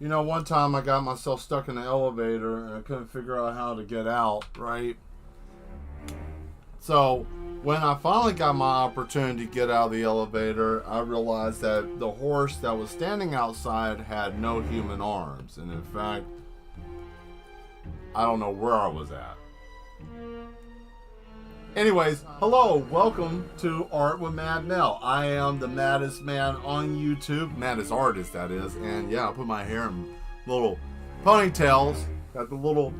You know, one time I got myself stuck in the elevator and I couldn't figure out how to get out, right? So, when I finally got my opportunity to get out of the elevator, I realized that the horse that was standing outside had no human arms. And in fact, I don't know where I was at. Anyways, hello, welcome to Art with Mad Mel. I am the maddest man on YouTube, maddest artist that is, and yeah, I put my hair in little ponytails, got the little,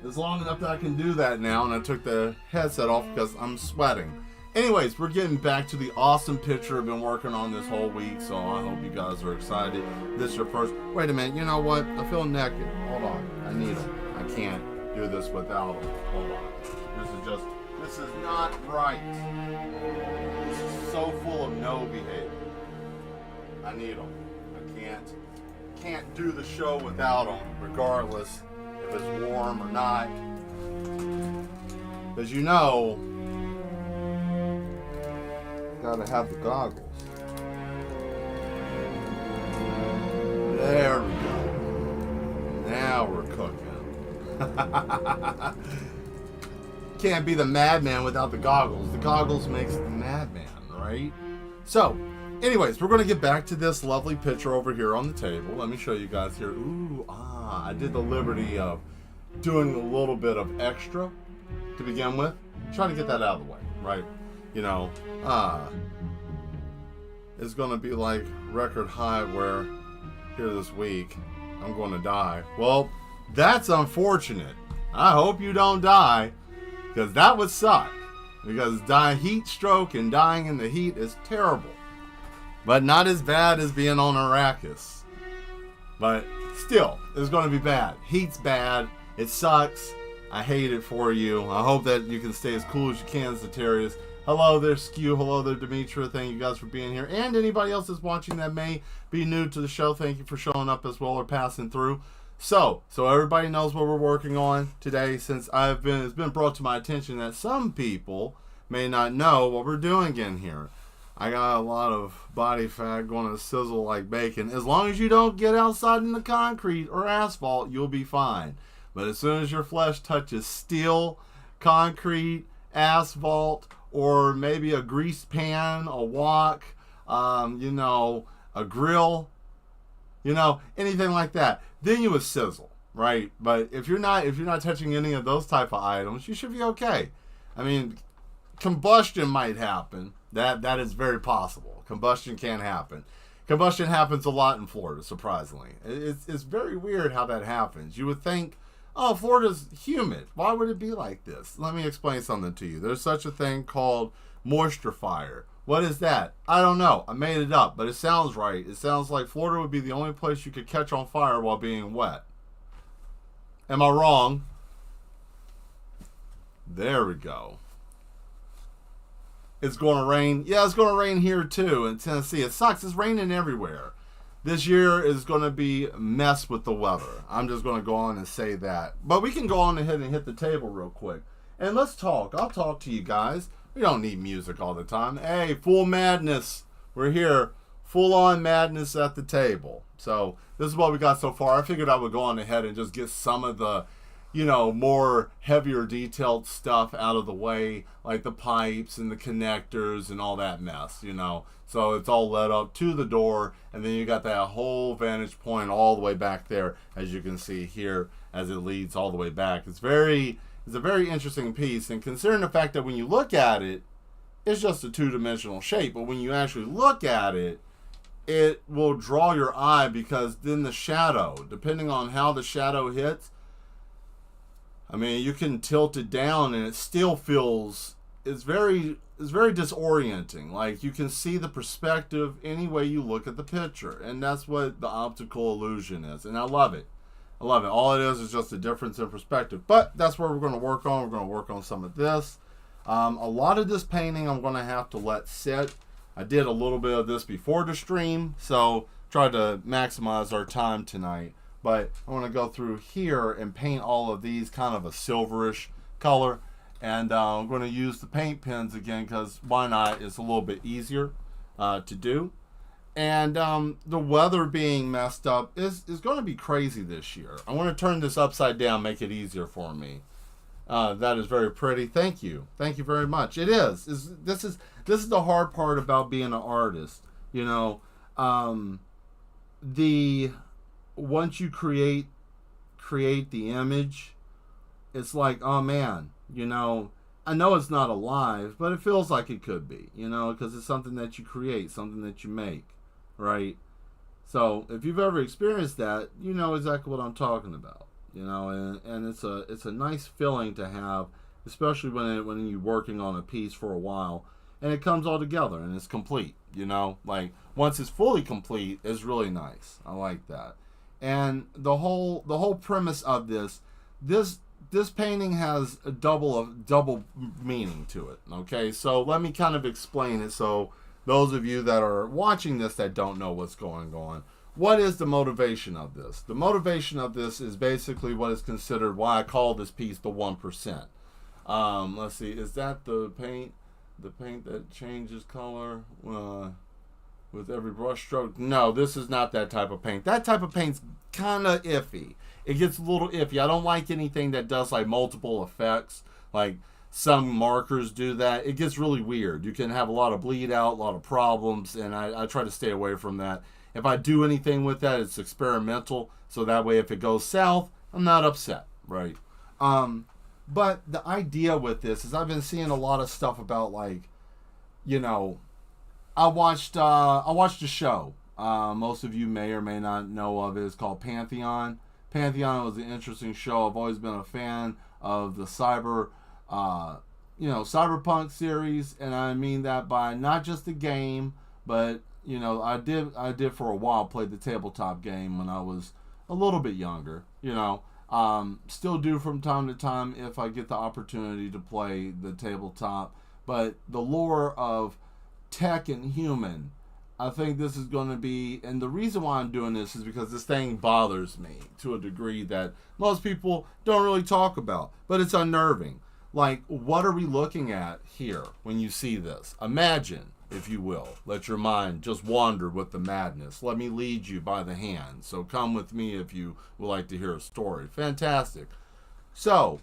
it's long enough that I can do that now, and I took the headset off because I'm sweating. Anyways, we're getting back to the awesome picture I've been working on this whole week, so I hope you guys are excited. This is your first, wait a minute, you know what, I feel naked, hold on, I need them, I can't do this without them, hold on, this is not right. This is so full of no behavior. I need them. I can't do the show without them, regardless if it's warm or not. Because you know, gotta have the goggles. There we go. Now we're cooking. Can't be the madman without the goggles. The goggles makes the madman, right? So, anyways, we're going to get back to this lovely picture over here on the table. Let me show you guys here. I did the liberty of doing a little bit of extra to begin with. Trying to get that out of the way, right? You know, it's going to be like record high where here this week I'm going to die. Well, that's unfortunate. I hope you don't die. Because that would suck. Because heat stroke and dying in the heat is terrible. But not as bad as being on Arrakis. But still, it's going to be bad. Heat's bad. It sucks. I hate it for you. I hope that you can stay as cool as you can, Satirius. Hello there, Skew. Hello there, Demetra. Thank you guys for being here. And anybody else that's watching that may be new to the show, thank you for showing up as well or passing through. So everybody knows what we're working on today, since it's been brought to my attention that some people may not know what we're doing in here. I got a lot of body fat going to sizzle like bacon. As long as you don't get outside in the concrete or asphalt, you'll be fine. But as soon as your flesh touches steel, concrete, asphalt, or maybe a grease pan, a wok, a grill, anything like that, then you would sizzle, right? But if you're not touching any of those type of items, you should be okay. I mean, combustion might happen. That is very possible. Combustion can happen. Combustion happens a lot in Florida, surprisingly. It's very weird how that happens. You would think, oh, Florida's humid. Why would it be like this? Let me explain something to you. There's such a thing called moisture fire. What is that? I don't know. I made it up, but it sounds right. It sounds like Florida would be the only place you could catch on fire while being wet. Am I wrong? There we go. It's going to rain. Yeah, it's going to rain here too in Tennessee. It sucks. It's raining everywhere. This year is going to be a mess with the weather. I'm just going to go on and say that. But we can go on ahead and hit the table real quick. And let's talk. I'll talk to you guys. We don't need music all the time. Hey, full madness. We're here. Full on madness at the table. So this is what we got so far. I figured I would go on ahead and just get some of the, more heavier detailed stuff out of the way. Like the pipes and the connectors and all that mess, So it's all led up to the door. And then you got that whole vantage point all the way back there. As you can see here as it leads all the way back. It's a very interesting piece, and considering the fact that when you look at it, it's just a two-dimensional shape, but when you actually look at it, it will draw your eye, because then the shadow, depending on how the shadow hits, you can tilt it down and it still feels, it's very disorienting. Like, you can see the perspective any way you look at the picture, and that's what the optical illusion is, and I love it. I love it. All it is just a difference in perspective. But that's what we're going to work on. We're going to work on some of this. A lot of this painting I'm going to have to let sit. I did a little bit of this before the stream, so try to maximize our time tonight. But I want to go through here and paint all of these kind of a silverish color. And I'm going to use the paint pens again, because why not? It's a little bit easier to do. And the weather being messed up is going to be crazy this year. I want to turn this upside down, make it easier for me. That is very pretty. Thank you. Thank you very much. It is. This is the hard part about being an artist. You know, the once you create the image, it's like, oh man, you know, I know it's not alive, but it feels like it could be, you know, because it's something that you create, something that you make, right? So if you've ever experienced that, you know exactly what I'm talking about, you know, and it's a nice feeling to have, especially when you're working on a piece for a while, and it comes all together and it's complete, you know, like once it's fully complete, it's really nice. I like that. And the whole premise of this painting has a double meaning to it. Okay, so let me kind of explain it. So those of you that are watching this that don't know what's going on, what is the motivation of this? The motivation of this is basically what is considered why I call this piece the 1%. Let's see, is that the paint that changes color with every brush stroke? No, this is not that type of paint. That type of paint's kind of iffy. It gets a little iffy. I don't like anything that does like multiple effects. Like some markers do that. It gets really weird. You can have a lot of bleed out, a lot of problems, and I try to stay away from that. If I do anything with that, it's experimental. So that way if it goes south, I'm not upset, right? But the idea with this is I've been seeing a lot of stuff about like, you know, I watched a show. Most of you may or may not know of it. It's called Pantheon. Pantheon was an interesting show. I've always been a fan of the cyberpunk series, and I mean that by not just the game, but you know, I did for a while play the tabletop game when I was a little bit younger. You know, still do from time to time if I get the opportunity to play the tabletop. But the lore of tech and human, I think this is going to be, and the reason why I'm doing this is because this thing bothers me to a degree that most people don't really talk about, but it's unnerving. Like, what are we looking at here when you see this? Imagine, if you will, let your mind just wander with the madness. Let me lead you by the hand. So come with me if you would like to hear a story. Fantastic. So,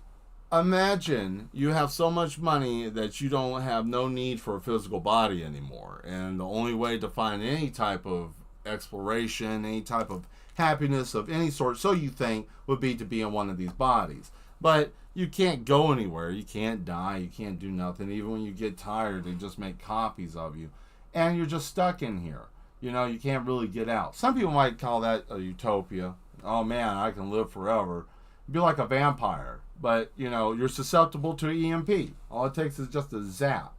imagine you have so much money that you don't have no need for a physical body anymore, and the only way to find any type of exploration, any type of happiness of any sort, so you think, would be to be in one of these bodies. But you can't go anywhere, you can't die, you can't do nothing. Even when you get tired, they just make copies of you, and you're just stuck in here. You know, you can't really get out. Some people might call that a utopia. Oh man, I can live forever. Be like a vampire. But, you know, you're susceptible to EMP. All it takes is just a zap.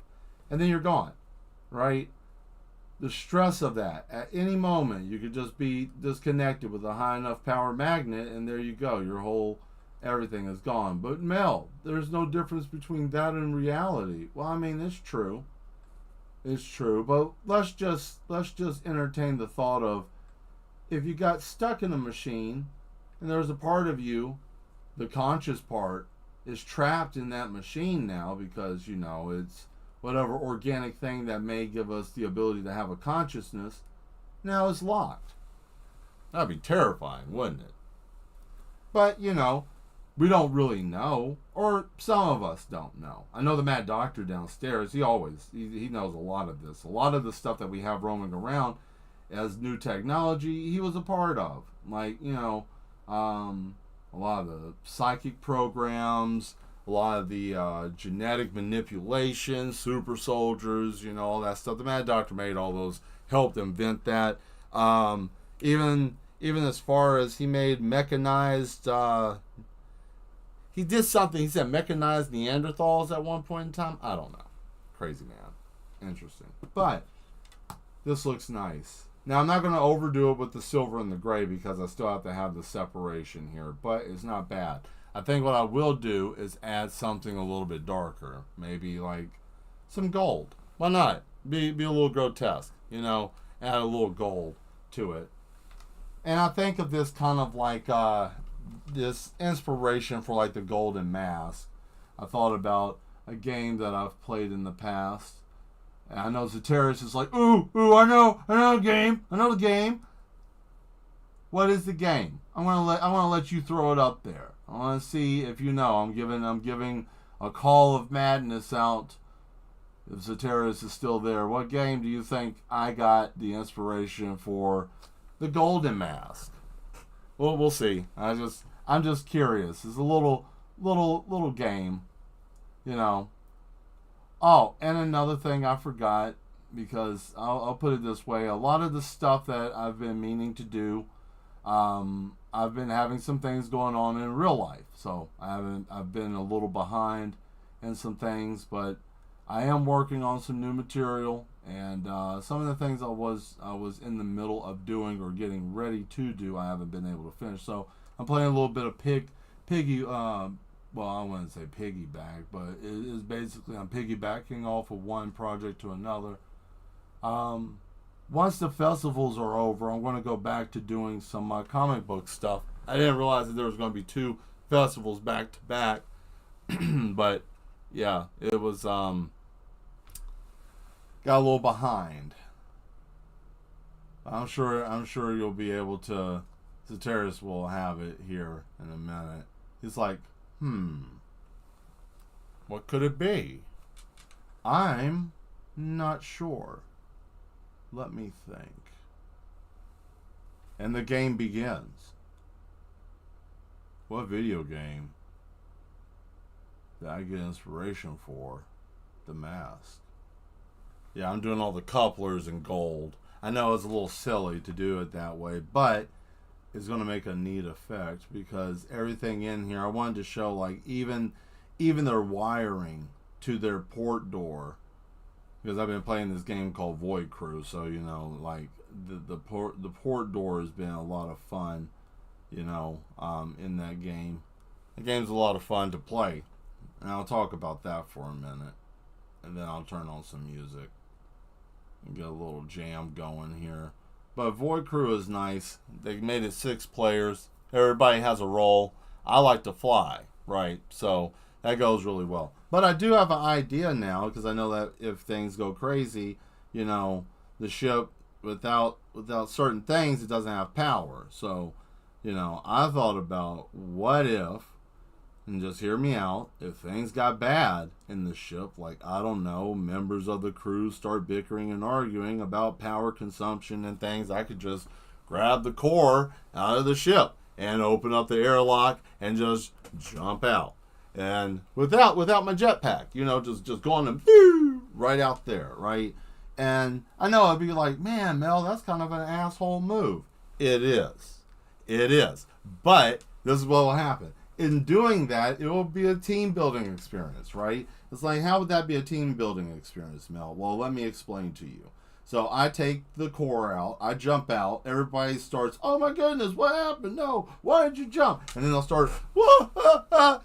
And then you're gone. Right? The stress of that. At any moment, you could just be disconnected with a high enough power magnet, and there you go. Your whole everything is gone. But, Mel, there's no difference between that and reality. Well, I mean, it's true. It's true. But let's just entertain the thought of, if you got stuck in a machine, and there's a part of you, the conscious part, is trapped in that machine now because, you know, it's whatever organic thing that may give us the ability to have a consciousness, now it's locked. That'd be terrifying, wouldn't it? But, you know, we don't really know, or some of us don't know. I know the Mad Doctor downstairs, he knows a lot of this. A lot of the stuff that we have roaming around as new technology, he was a part of. Like, you know, a lot of the psychic programs, a lot of the genetic manipulation, super soldiers, you know, all that stuff. The Mad Doctor made all those, helped invent that. Even as far as he made mechanized, he did something, he said mechanized Neanderthals at one point in time. I don't know. Crazy man. Interesting. But this looks nice. Now, I'm not going to overdo it with the silver and the gray because I still have to have the separation here, but it's not bad. I think what I will do is add something a little bit darker. Maybe like some gold. Why not? Be a little grotesque, you know, add a little gold to it. And I think of this kind of like this inspiration for like the Golden Mask. I thought about a game that I've played in the past. And I know Zateris is like, ooh, I know the game. What is the game? I want to let you throw it up there. I want to see if you know. I'm giving a call of madness out. If Zateris is still there, what game do you think I got the inspiration for the Golden Mask? Well, we'll see. I'm just curious. It's a little game, you know. Oh, and another thing I forgot, because I'll put it this way: a lot of the stuff that I've been meaning to do, I've been having some things going on in real life, so I've been a little behind in some things, but I am working on some new material, and some of the things I was in the middle of doing or getting ready to do, I haven't been able to finish. So I'm playing a little bit of piggy. Well, I wouldn't say piggyback, but it is basically I'm piggybacking off of one project to another. Once the festivals are over, I'm going to go back to doing some comic book stuff. I didn't realize that there was going to be 2 festivals back to back, but yeah, it was got a little behind. I'm sure you'll be able to. Zateris will have it here in a minute. He's like, what could it be? I'm not sure. Let me think. And the game begins. What video game did I get inspiration for? The Mask. Yeah, I'm doing all the couplers in gold. I know it's a little silly to do it that way, but it's going to make a neat effect because everything in here, I wanted to show like even their wiring to their port door, because I've been playing this game called Void Crew, so you know, like the port door has been a lot of fun, you know, in that game. The game's a lot of fun to play, and I'll talk about that for a minute, and then I'll turn on some music and get a little jam going here. But Void Crew is nice. They made it 6 players. Everybody has a role. I like to fly, right? So that goes really well. But I do have an idea now, because I know that if things go crazy, you know, the ship without certain things, it doesn't have power. So, you know, I thought about what if, and just hear me out, if things got bad in the ship, like, I don't know, members of the crew start bickering and arguing about power consumption and things, I could just grab the core out of the ship and open up the airlock and just jump out. And without my jetpack, you know, just going and right out there, right? And I know I'd be like, man, Mel, that's kind of an asshole move. It is. But this is what will happen. In doing that, it will be a team building experience, right? It's like, how would that be a team building experience, Mel? Well, let me explain to you. So I take the core out, I jump out, everybody starts, oh my goodness, what happened? No, why did you jump? And then they'll start,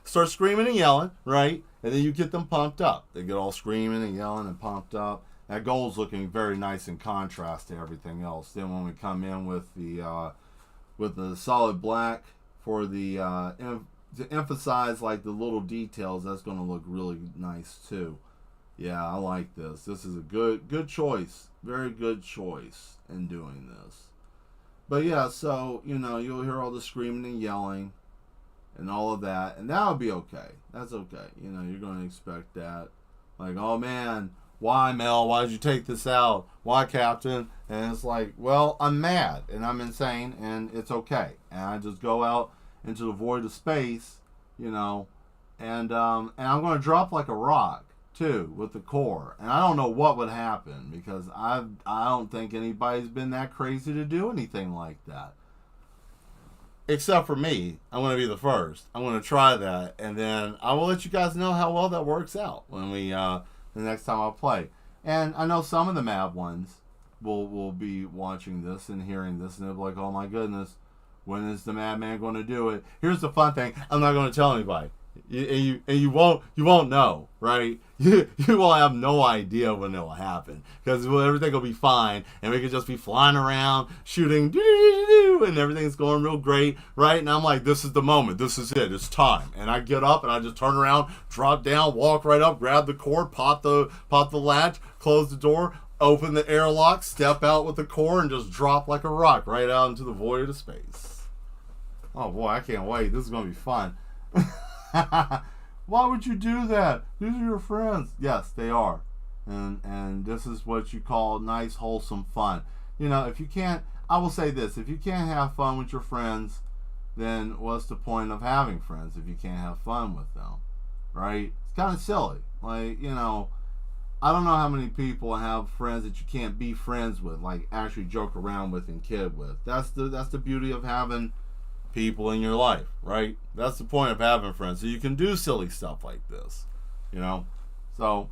start screaming and yelling, right? And then you get them pumped up. They get all screaming and yelling and pumped up. That gold's looking very nice in contrast to everything else. Then when we come in with the solid black for the to emphasize like the little details, that's going to look really nice too. Yeah, I like this. This is a good choice. Very good choice in doing this. But yeah, so, you know, you'll hear all the screaming and yelling and all of that, and that'll be okay. That's okay. You know, you're going to expect that. Like, oh man, why, Mel? Why did you take this out? Why, Captain? And it's like, well, I'm mad and I'm insane and it's okay. And I just go out into the void of space, you know, and I'm going to drop like a rock too with the core, and I don't know what would happen because I don't think anybody's been that crazy to do anything like that, except for me. I'm going to be the first. I'm going to try that, and then I will let you guys know how well that works out when we the next time I play. And I know some of the mad ones will be watching this and hearing this, and they'll be like, oh my goodness, when is the madman going to do it? Here's the fun thing, I'm not going to tell anybody. And you won't know, right? You will have no idea when it will happen because everything will be fine and we could just be flying around shooting and everything's going real great, right? And I'm like, this is the moment, this is it, it's time. And I get up and I just turn around, drop down, walk right up, grab the cord, pop the latch, close the door, open the airlock, step out with the core, and just drop like a rock right out into the void of space. Oh boy, I can't wait. This is gonna be fun. Why would you do that? These are your friends. Yes, they are. And this is what you call nice, wholesome fun. You know, if you can't, I will say this, if you can't have fun with your friends, then what's the point of having friends if you can't have fun with them? Right? It's kind of silly. Like, you know, I don't know how many people have friends that you can't be friends with, like actually joke around with and kid with. That's the beauty of having people in your life, right? That's the point of having friends. So you can do silly stuff like this, you know? So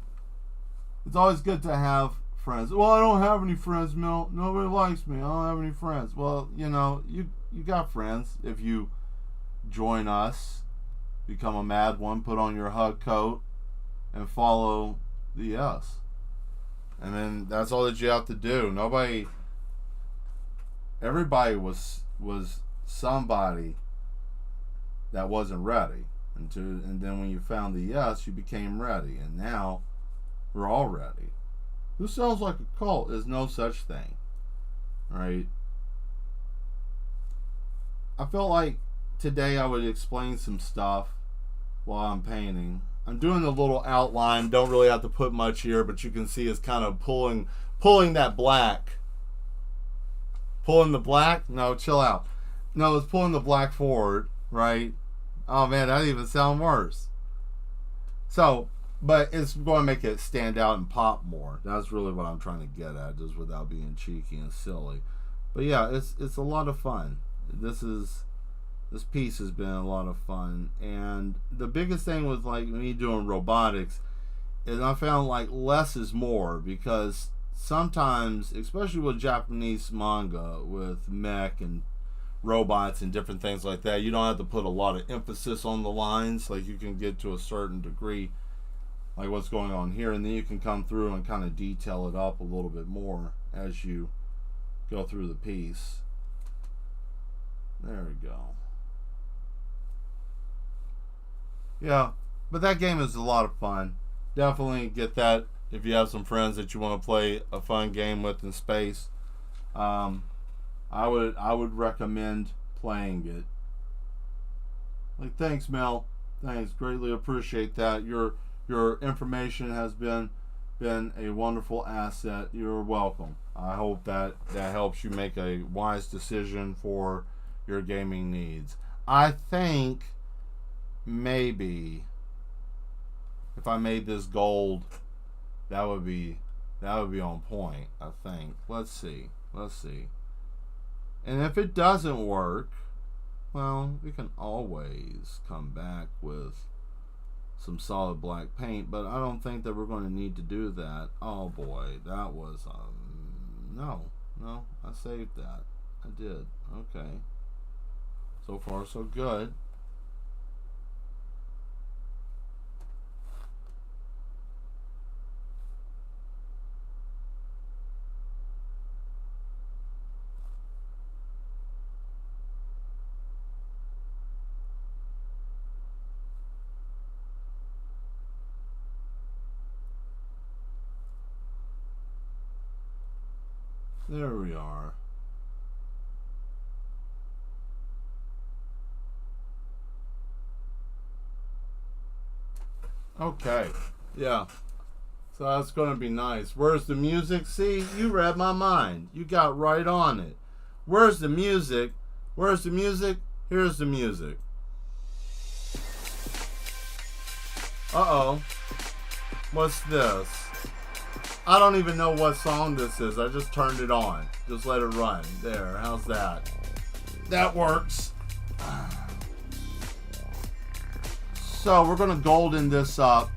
it's always good to have friends. Well, I don't have any friends, Mel. Nobody likes me. I don't have any friends. Well, you know, you got friends if you join us, become a mad one, put on your hug coat, and follow the yes. And then that's all that you have to do. Everybody was somebody that wasn't ready, and then when you found the yes, you became ready, and now we're all ready. This sounds like a cult. There's no such thing, right? I felt like today I would explain some stuff while I'm painting. I'm doing a little outline, don't really have to put much here, but you can see it's kind of pulling that black. Pulling the black? No, chill out. No, it's pulling the black forward, right? Oh man, that even sounds worse. So, but it's going to make it stand out and pop more. That's really what I'm trying to get at, just without being cheeky and silly. But yeah, it's a lot of fun. This piece has been a lot of fun, and the biggest thing with like me doing robotics is I found like less is more, because sometimes, especially with Japanese manga, with mech and robots and different things like that, you don't have to put a lot of emphasis on the lines. Like you can get to a certain degree, like what's going on here, and then you can come through and kind of detail it up a little bit more as you go through the piece. There we go. Yeah, but that game is a lot of fun. Definitely get that if you have some friends that you want to play a fun game with in space. I would recommend playing it. Like, thanks, Mel. Thanks, greatly appreciate that. Your information has been a wonderful asset. You're welcome. I hope that helps you make a wise decision for your gaming needs. I think maybe if I made this gold, that would be on point, I think. Let's see. And if it doesn't work, well, we can always come back with some solid black paint, but I don't think that we're going to need to do that. Oh boy, that was no, I saved that. I did. Okay. So far so good. There we are. Okay. Yeah. So that's going to be nice. Where's the music? See, you read my mind. You got right on it. Where's the music? Where's the music? Here's the music. Uh-oh. What's this? I don't even know what song this is. I just turned it on. Just let it run. There. How's that? That works. So we're going to golden this up,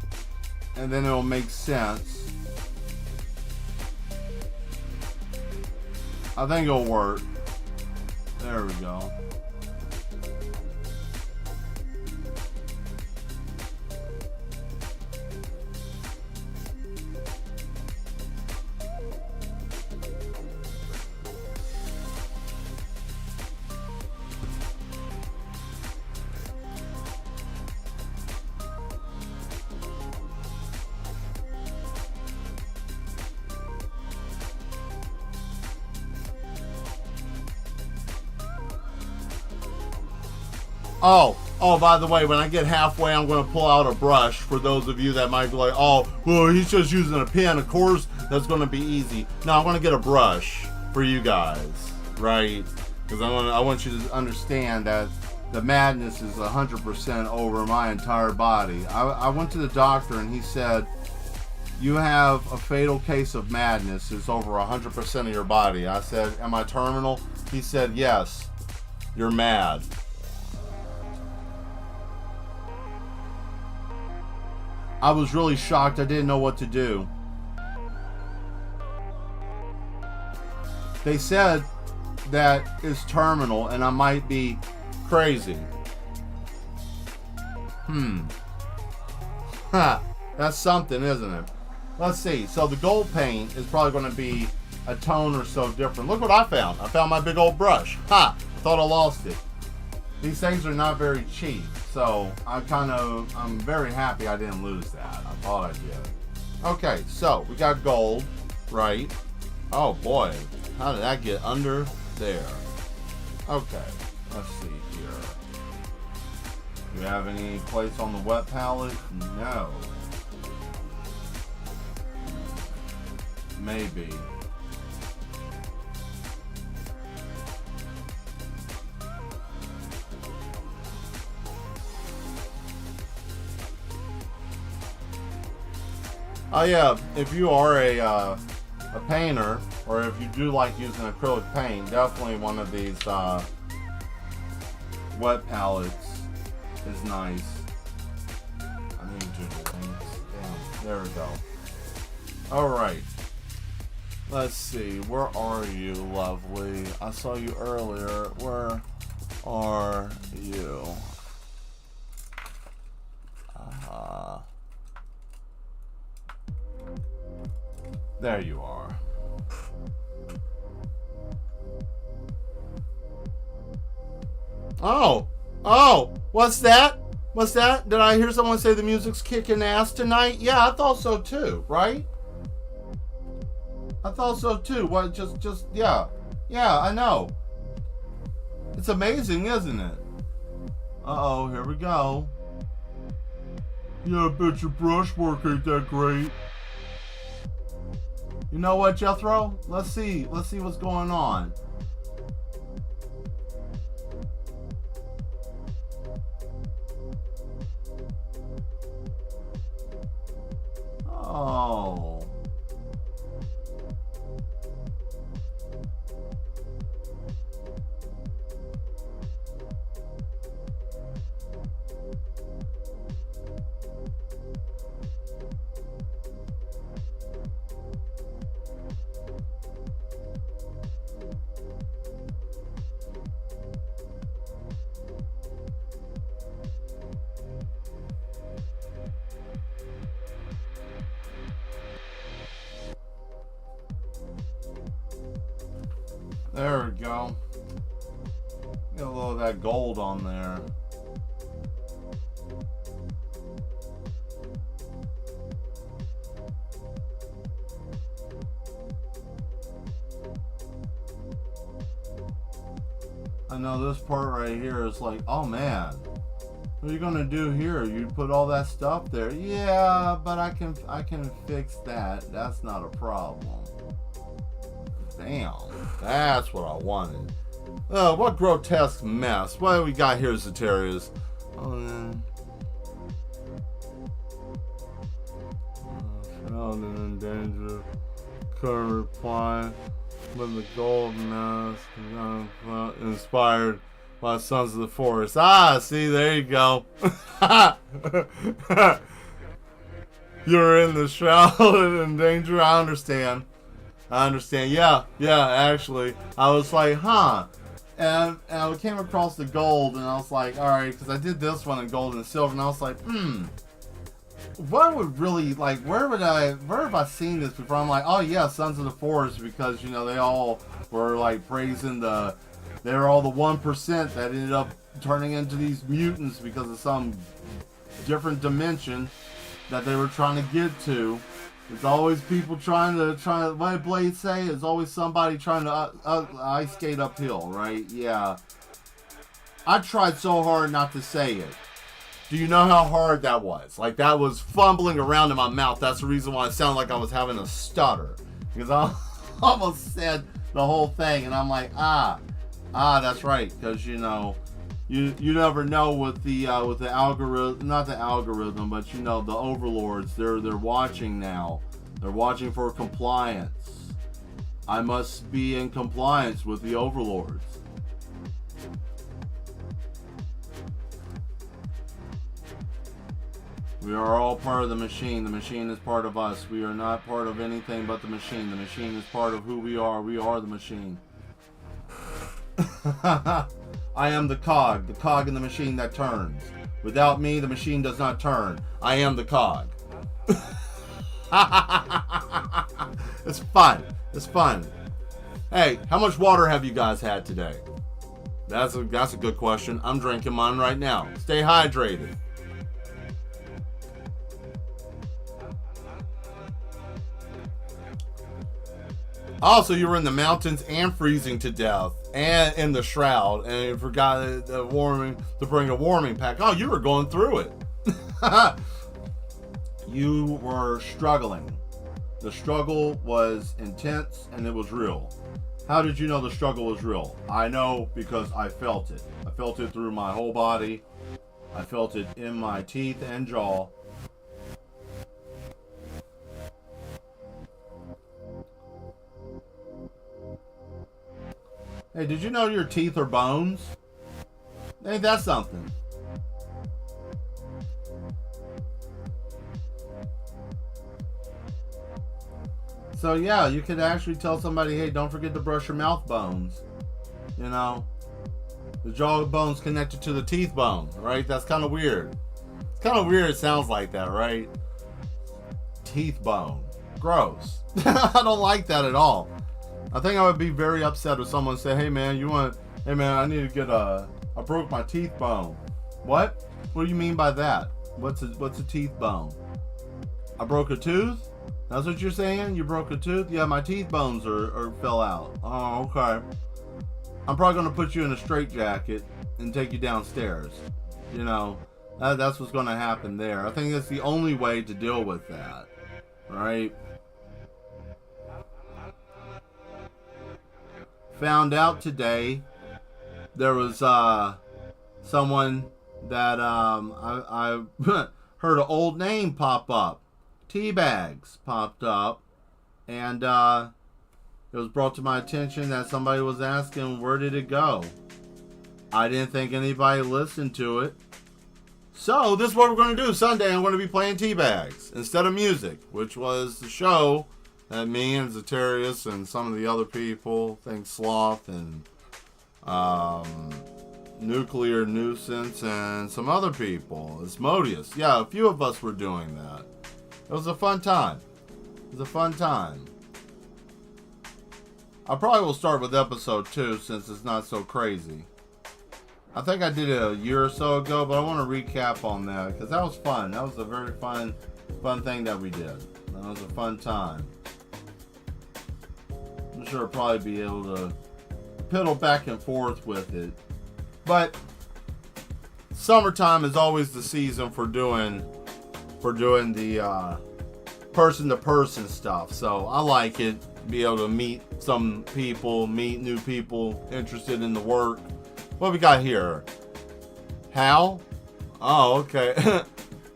and then it'll make sense. I think it'll work. There we go. Oh, by the way, when I get halfway, I'm going to pull out a brush for those of you that might be like, oh, well, he's just using a pen. Of course, that's going to be easy. No, I'm going to get a brush for you guys, right? Because I want you to understand that the madness is 100% over my entire body. I went to the doctor and he said, you have a fatal case of madness. It's over 100% of your body. I said, am I terminal? He said, yes, you're mad. I was really shocked. I didn't know what to do. They said that it's terminal and I might be crazy. That's something, isn't it? Let's see. So the gold paint is probably going to be a tone or so different. Look what I found. I found my big old brush. I thought I lost it. These things are not very cheap, so I'm very happy I didn't lose that. I thought I did. Okay, so we got gold, right? Oh boy, how did that get under there? Okay, let's see here. Do you have any place on the wet palette? No. Maybe. Oh yeah, if you are a painter, or if you do like using acrylic paint, definitely one of these wet palettes is nice. I need to paint. Damn, there we go. Alright. Let's see, where are you, lovely? I saw you earlier. Where are you? There you are. Oh, what's that? What's that? Did I hear someone say the music's kicking ass tonight? Yeah, I thought so too, right? I thought so too. What? Yeah, I know. It's amazing, isn't it? Uh-oh, here we go. Yeah, I bet your brushwork ain't that great. You know what, Jethro? Let's see what's going on. Oh. There we go. Get a little of that gold on there. I know this part right here is like, oh man, what are you gonna do here? You put all that stuff there. Yeah, but I can fix that. That's not a problem. Damn, that's what I wanted. Oh, what grotesque mess. What we got here, Ceterius? Oh, man. Found in danger. Couldn't reply. With the gold mask. Inspired by Sons of the Forest. Ah, see, there you go. You're in the shroud and in danger. I understand. Yeah, actually. I was like, And I came across the gold, and I was like, alright, because I did this one in gold and silver, and I was like, what would really, like, where have I seen this before? I'm like, oh yeah, Sons of the Forest, because, you know, they all were, like, praising they were all the 1% that ended up turning into these mutants because of some different dimension that they were trying to get to. It's always people trying to, what did Blade say? It's always somebody trying to ice skate uphill, right? Yeah. I tried so hard not to say it. Do you know how hard that was? Like, that was fumbling around in my mouth. That's the reason why it sounded like I was having a stutter. Because I almost said the whole thing, and I'm like, that's right. Because, you know, you never know with the algorithm, not the algorithm, but, you know, the overlords. They're watching now. They're watching for compliance. I must be in compliance with the overlords. We are all part of the machine. The machine is part of us. We are not part of anything but the machine. The machine is part of who we are. We are the machine. I am the cog in the machine that turns. Without me, the machine does not turn. I am the cog. It's fun. It's fun. Hey, how much water have you guys had today? That's a good question. I'm drinking mine right now. Stay hydrated. Also, you were in the mountains and freezing to death, and in the shroud, and you forgot to bring a warming pack. Oh, you were going through it. You were struggling. The struggle was intense, and it was real. How did you know the struggle was real? I know because I felt it. I felt it through my whole body. I felt it in my teeth and jaw. Hey, did you know your teeth are bones? Ain't that something? So yeah, you could actually tell somebody, hey, don't forget to brush your mouth bones. You know, the jaw bone's connected to the teeth bone, right? That's kind of weird. It's kind of weird. It sounds like that, right? Teeth bone. Gross. I don't like that at all. I think I would be very upset if someone said, hey man, I need to get I broke my teeth bone. What? What do you mean by that? What's a teeth bone? I broke a tooth? That's what you're saying? You broke a tooth? Yeah, my teeth bones are fell out. Oh, okay. I'm probably going to put you in a straitjacket and take you downstairs. You know, that's what's going to happen there. I think that's the only way to deal with that. Right? Found out today there was someone that I heard an old name pop up. Teabags popped up, and it was brought to my attention that somebody was asking, where did it go? I didn't think anybody listened to it. So this is what we're going to do. Sunday I'm going to be playing Teabags instead of music, which was the show that me and Zetarius and some of the other people, I think Sloth and Nuclear Nuisance and some other people, Asmodeus. Yeah, a few of us were doing that. It was a fun time. It was a fun time. I probably will start with episode 2 since it's not so crazy. I think I did it a year or so ago, but I want to recap on that because that was fun. That was a very fun thing that we did. That was a fun time. I'm sure I'll probably be able to piddle back and forth with it. But summertime is always the season for doing the person-to-person stuff. So I like it. Be able to meet some people, meet new people interested in the work. What we got here? Hal? Oh, okay.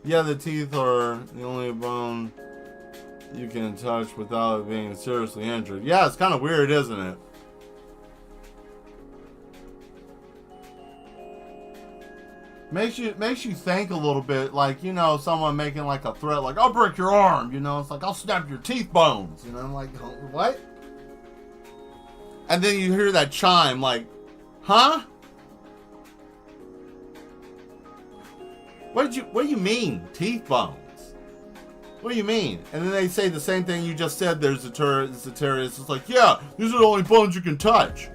Yeah, the teeth are the only bone you can touch without being seriously injured. Yeah, it's kind of weird, isn't it? Makes you think a little bit, like, you know, someone making like a threat, like, I'll break your arm, you know, it's like, I'll snap your teeth bones, you know, I'm like, what? And then you hear that chime, like, huh? What do you mean, teeth bones? What do you mean? And then they say the same thing you just said. There's a terrorist. It's like, yeah, these are the only bones you can touch.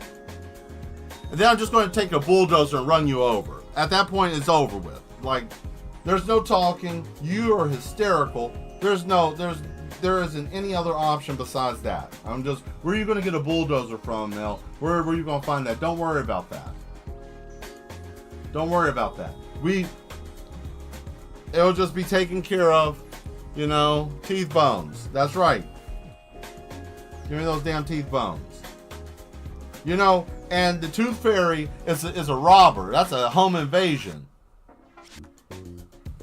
And then I'm just going to take a bulldozer and run you over. At that point, it's over with. Like, there's no talking. You are hysterical. There isn't any other option besides that. Where are you going to get a bulldozer from, Mel? Where are you going to find that? Don't worry about that. Don't worry about that. It'll just be taken care of. You know, teeth bones. That's right. Give me those damn teeth bones. You know, and the Tooth Fairy is a robber. That's a home invasion.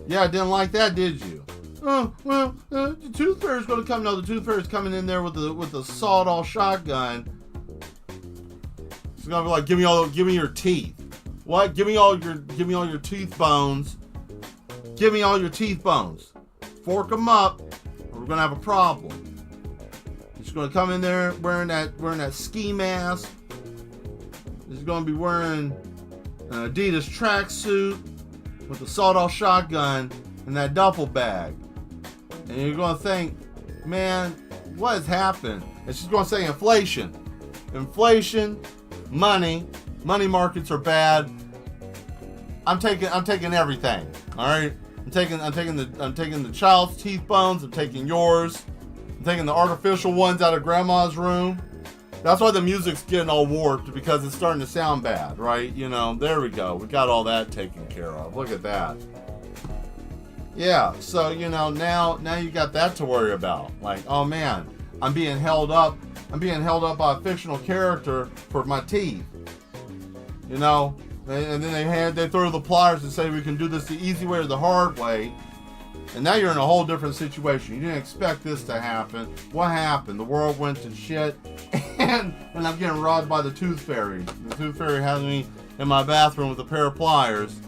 Yeah, didn't like that, did you? Oh, well, the Tooth Fairy's going to come. No, the Tooth Fairy's coming in there with the sawed-off shotgun. It's going to be like, give me your teeth. What? Give me all your teeth bones. Give me all your teeth bones. Fork them up, or we're gonna have a problem. He's gonna come in there wearing that ski mask. He's gonna be wearing an Adidas tracksuit with a sawed-off shotgun and that duffel bag. And you're gonna think, man, what has happened? And she's gonna say inflation, money markets are bad. I'm taking everything. All right. I'm taking the child's teeth bones. I'm taking yours. I'm taking the artificial ones out of grandma's room. That's why the music's getting all warped, because it's starting to sound bad, right? You know, there we go. We got all that taken care of. Look at that. Yeah, so, you know, now you got that to worry about. Like, oh man, I'm being held up by a fictional character for my teeth. You know? And then they throw the pliers and say we can do this the easy way or the hard way. And now you're in a whole different situation. You didn't expect this to happen. What happened? The world went to shit. And I'm getting robbed by the Tooth Fairy. The Tooth Fairy has me in my bathroom with a pair of pliers.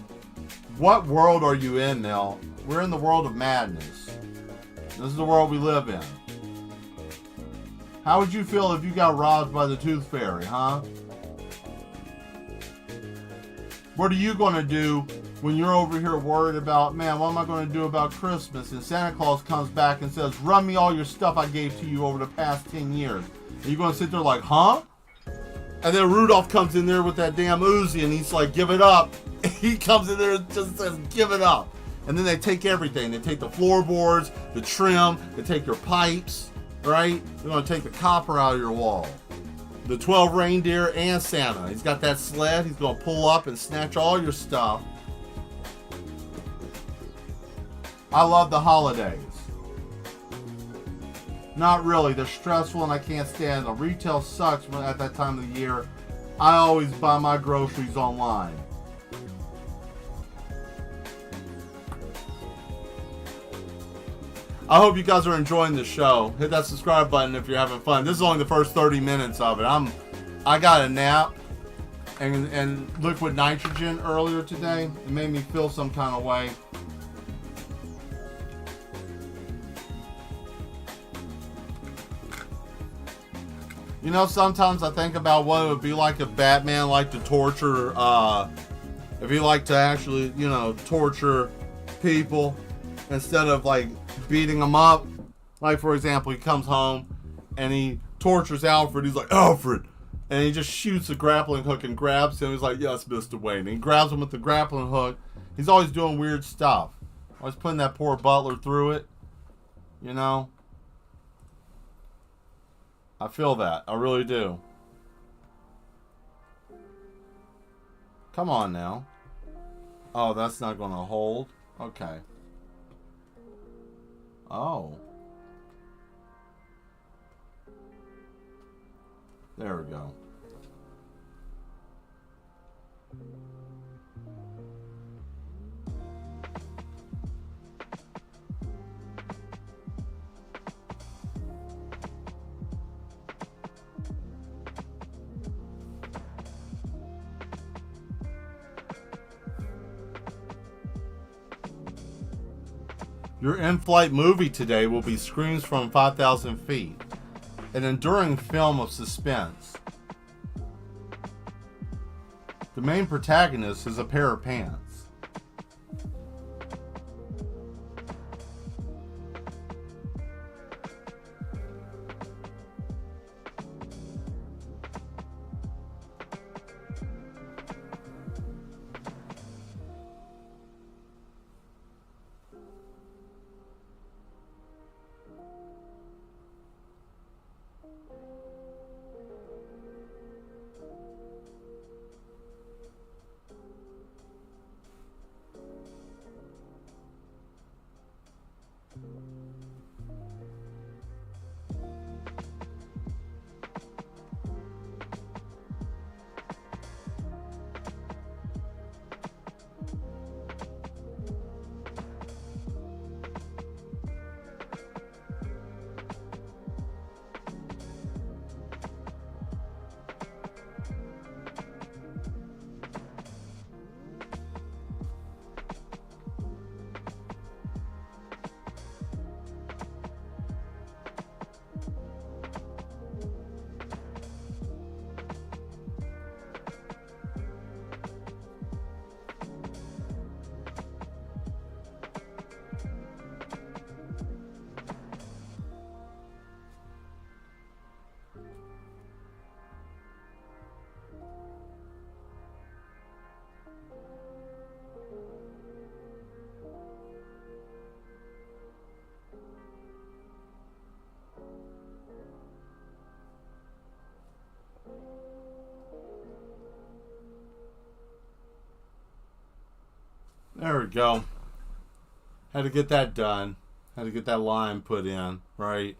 What world are you in now? We're in the world of madness. This is the world we live in. How would you feel if you got robbed by the Tooth Fairy, huh? What are you going to do when you're over here worried about, man, what am I going to do about Christmas? And Santa Claus comes back and says, run me all your stuff I gave to you over the past 10 years. And you're going to sit there like, huh? And then Rudolph comes in there with that damn Uzi and he's like, give it up. He comes in there and just says, give it up. And then they take everything. They take the floorboards, the trim, they take your pipes, right? They're going to take the copper out of your wall. The 12 reindeer and Santa. He's got that sled. He's going to pull up and snatch all your stuff. I love the holidays. Not really. They're stressful and I can't stand them. Retail sucks at that time of the year. I always buy my groceries online. I hope you guys are enjoying the show. Hit that subscribe button if you're having fun. This is only the first 30 minutes of it. I got a nap and liquid nitrogen earlier today. It made me feel some kind of way. You know, sometimes I think about what it would be like if Batman liked to torture, if he liked to actually, you know, torture people instead of like beating them up. Like, for example, he comes home and he tortures Alfred. He's like, Alfred! And he just shoots a grappling hook and grabs him. He's like, yes, Mr. Wayne. And he grabs him with the grappling hook. He's always doing weird stuff. Always putting that poor butler through it. You know? I feel that. I really do. Come on now. Oh, that's not going to hold. Okay. Oh. There we go. Your in-flight movie today will be Screams from 5,000 Feet, an enduring film of suspense. The main protagonist is a pair of pants. There we go. Had to get that done. Had to get that line put in, right?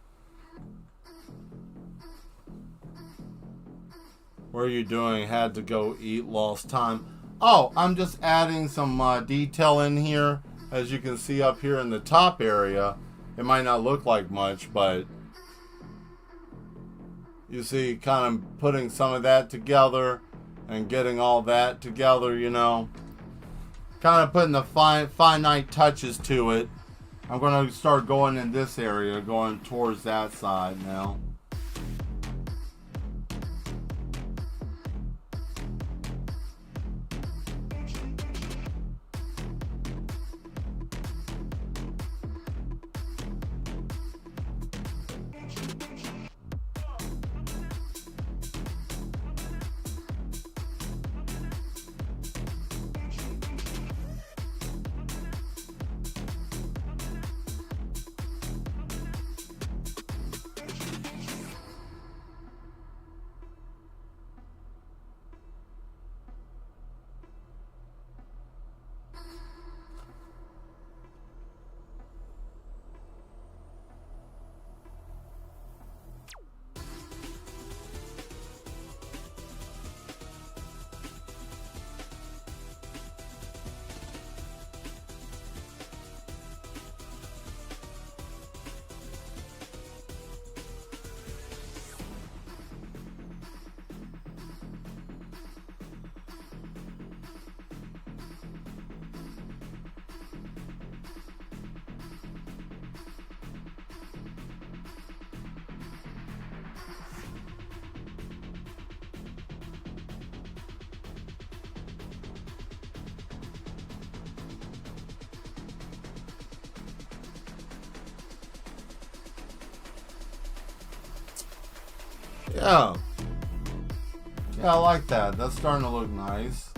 What are you doing? Had to go eat, lost time. Oh, I'm just adding some detail in here. As you can see up here in the top area, it might not look like much, but you see kind of putting some of that together and getting all that together, you know. Kind of putting the finite touches to it. I'm going to start going in this area, going towards that side now. Yeah. Yeah, I like that. That's starting to look nice.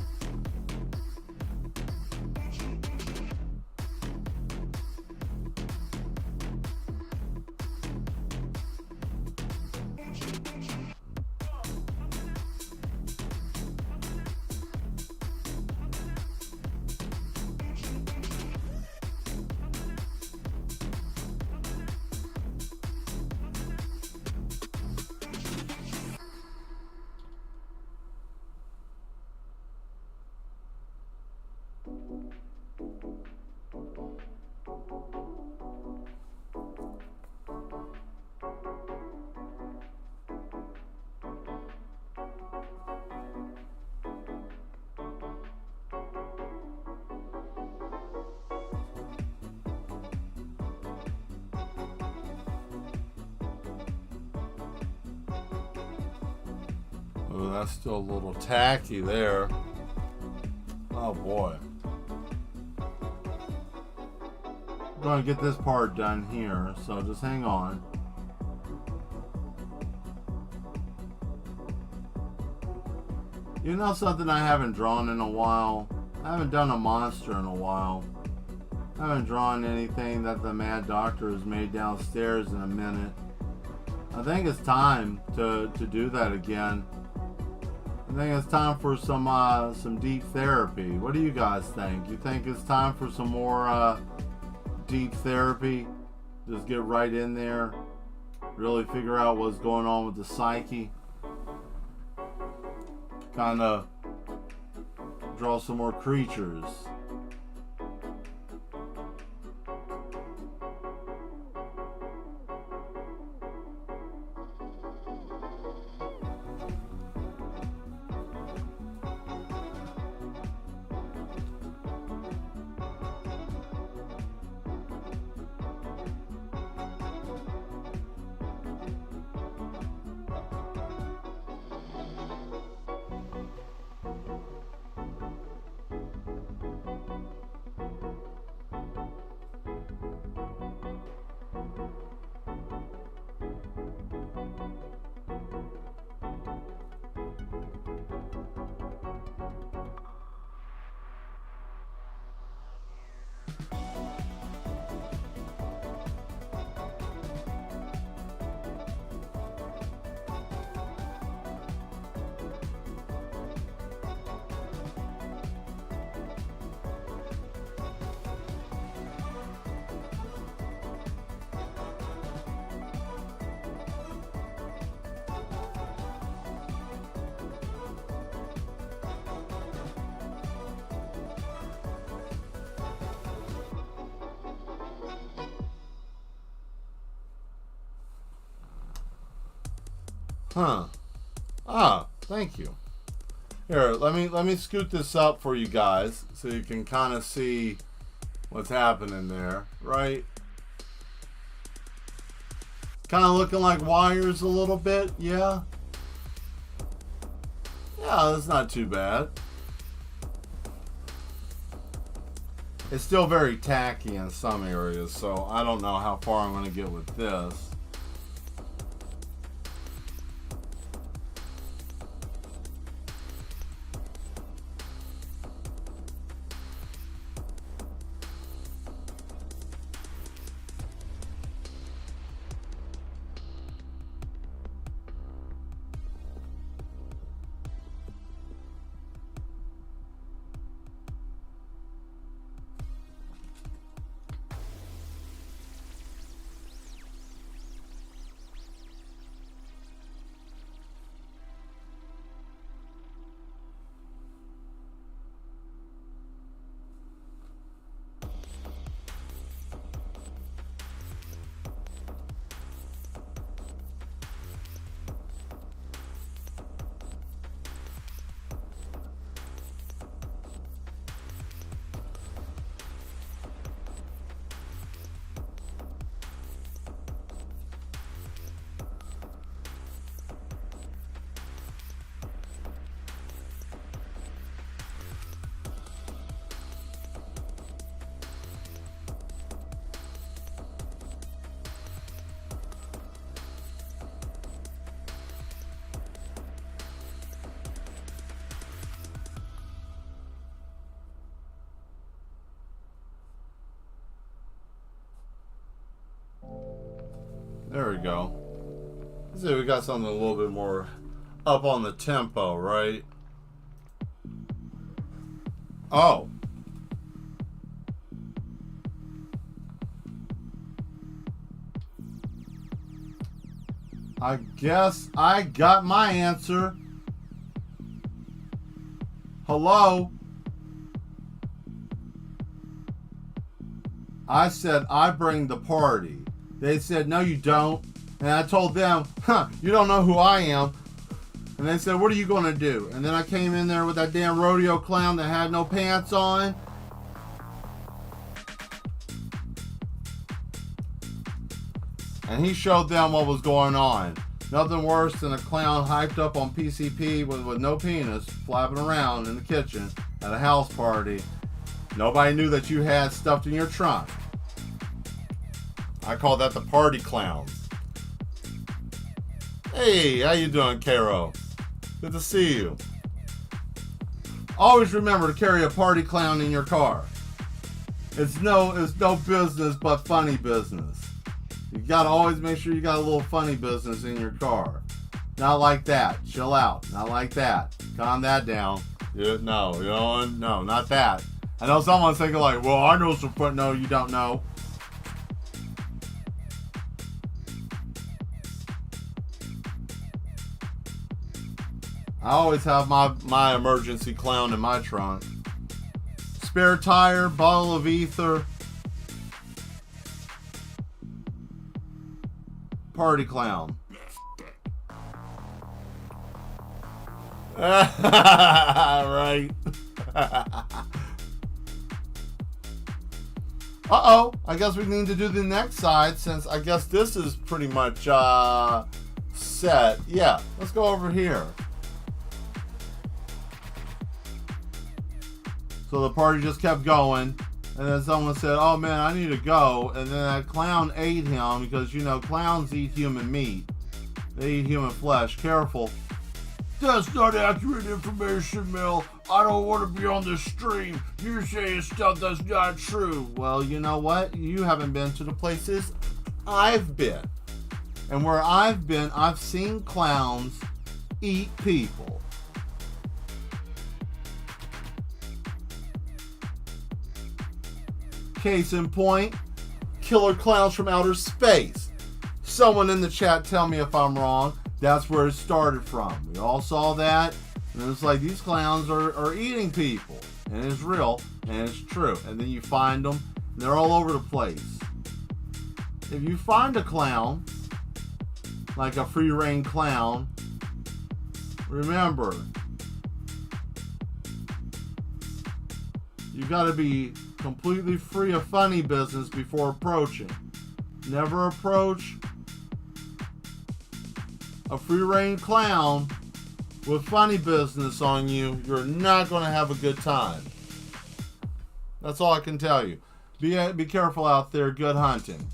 Oh, that's still a little tacky there. Oh boy. I'm going to get this part done here, so just hang on. You know something I haven't drawn in a while? I haven't done a monster in a while. I haven't drawn anything that the Mad Doctor has made downstairs in a minute. I think it's time to do that again. I think it's time for some deep therapy. What do you guys think? You think it's time for some more deep therapy? Just get right in there, really figure out what's going on with the psyche. Kind of draw some more creatures. Huh. Ah, thank you. Here, let me scoot this up for you guys so you can kind of see what's happening there, right? Kind of looking like wires a little bit, yeah? Yeah, that's not too bad. It's still very tacky in some areas, so I don't know how far I'm going to get with this. There we go. Let's see, we got something a little bit more up on the tempo, right? Oh. I guess I got my answer. Hello? I said I bring the party. They said, no, you don't. And I told them, you don't know who I am. And they said, what are you going to do? And then I came in there with that damn rodeo clown that had no pants on. And he showed them what was going on. Nothing worse than a clown hyped up on PCP with no penis flapping around in the kitchen at a house party. Nobody knew that you had stuffed in your trunk. I call that the party clowns. Hey, how you doing, Caro? Good to see you. Always remember to carry a party clown in your car. It's no business but funny business. You gotta always make sure you got a little funny business in your car. Not like that. Chill out. Not like that. Calm that down. No, not that. I know someone's thinking like, well, I know some fun. No, you don't know. I always have my emergency clown in my trunk. Spare tire, bottle of ether, party clown. Right. Uh-oh. I guess we need to do the next side since I guess this is pretty much set. Yeah, let's go over here. So the party just kept going, and then someone said, oh man, I need to go, and then that clown ate him, because you know, clowns eat human meat. They eat human flesh. Careful. That's not accurate information, Mel. I don't want to be on this stream. You're saying stuff that's not true. Well, you know what? You haven't been to the places I've been. And where I've been, I've seen clowns eat people. Case in point, killer clowns from outer space. Someone in the chat tell me if I'm wrong. That's where it started from. We all saw that. And it's like these clowns are eating people. And it's real. And it's true. And then you find them. And they're all over the place. If you find a clown, like a free reign clown, remember, you got to be completely free of funny business before approaching. Never approach a free-reign clown with funny business on you. You're not going to have a good time. That's all I can tell you. Be careful out there. Good hunting.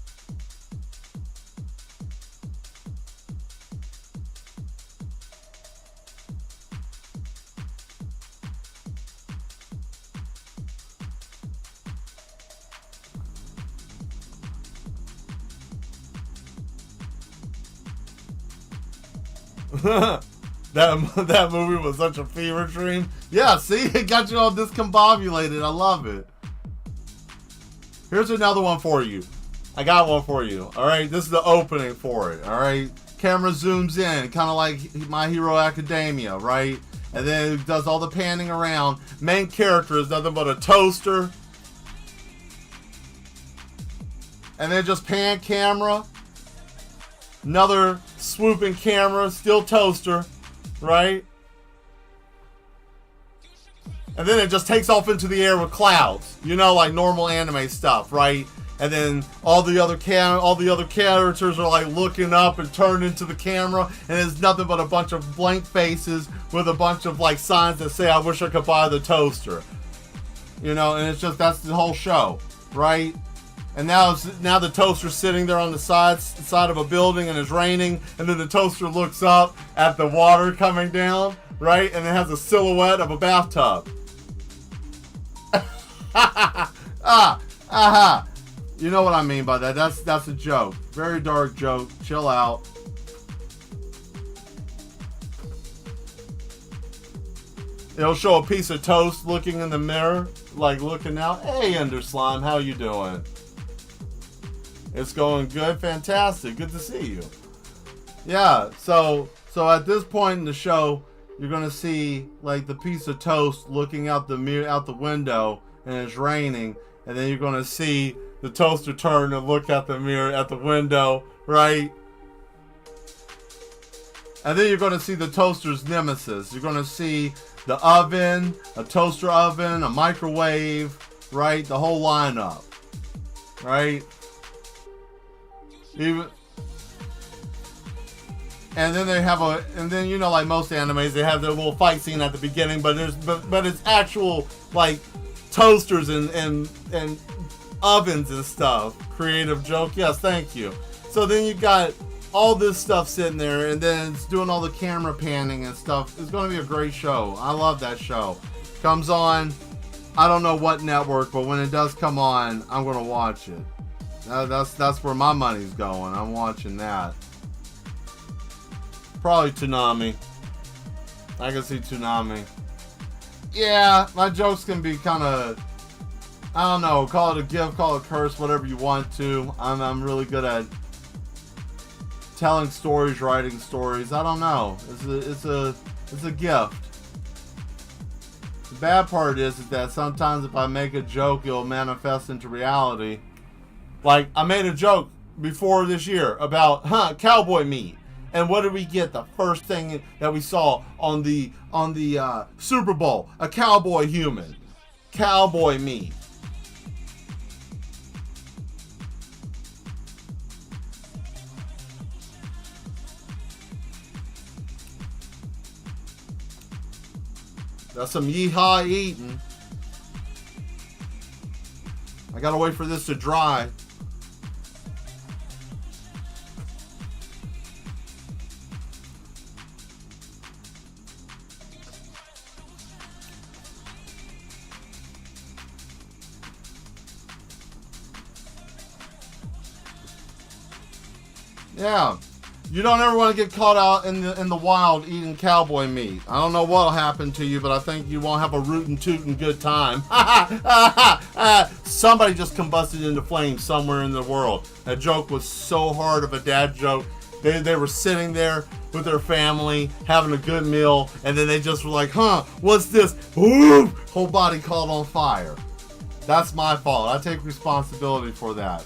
that movie was such a fever dream. Yeah, see, it got you all discombobulated. I love it. Here's another one for you. I got one for you. All right, this is the opening for it. All right, camera zooms in, kind of like My Hero Academia, right? And then it does all the panning around. Main character is nothing but a toaster. And then just pan camera. Another swooping camera, still toaster, right? And then it just takes off into the air with clouds, you know, like normal anime stuff, right? And then all the other characters are like looking up and turned into the camera, and it's nothing but a bunch of blank faces with a bunch of like signs that say, "I wish I could buy the toaster," you know. And it's just, that's the whole show, right? And now the toaster's sitting there on the side of a building, and it's raining, and then the toaster looks up at the water coming down, right? And it has a silhouette of a bathtub. You know what I mean by that. That's a joke. Very dark joke. Chill out. It'll show a piece of toast looking in the mirror, like looking out. Hey, Enderslime, how you doing? It's going good, fantastic, good to see you. Yeah, so at this point in the show, you're gonna see like the piece of toast looking out the window, and it's raining, and then you're gonna see the toaster turn and look at the mirror at the window, right? And then you're gonna see the toaster's nemesis. You're gonna see the oven, a toaster oven, a microwave, right? The whole lineup, right? Even, and then you know, like most animes, they have their little fight scene at the beginning, but it's actual like toasters and ovens and stuff. Creative joke, yes, thank you. So then you got all this stuff sitting there, and then it's doing all the camera panning and stuff. It's going to be a great show. I love that show. Comes on, I don't know what network, but when it does come on, I'm going to watch it. That's where my money's going. I'm watching that. Probably Toonami. I can see Toonami. Yeah, my jokes can be kind of, I don't know, call it a gift, call it a curse, whatever you want to. I'm really good at telling stories, writing stories. I don't know. It's a gift. The bad part is that sometimes if I make a joke, it'll manifest into reality. Like, I made a joke before this year about cowboy meat, and what did we get? The first thing that we saw on the Super Bowl, a cowboy human, cowboy meat. That's some yeehaw eating. I gotta wait for this to dry. Yeah, you don't ever want to get caught out in the wild eating cowboy meat. I don't know what'll happen to you, but I think you won't have a rootin' tootin' good time. Somebody just combusted into flames somewhere in the world. That joke was so hard of a dad joke. They were sitting there with their family having a good meal, and then they just were like, what's this? Ooh, whole body caught on fire. That's my fault. I take responsibility for that.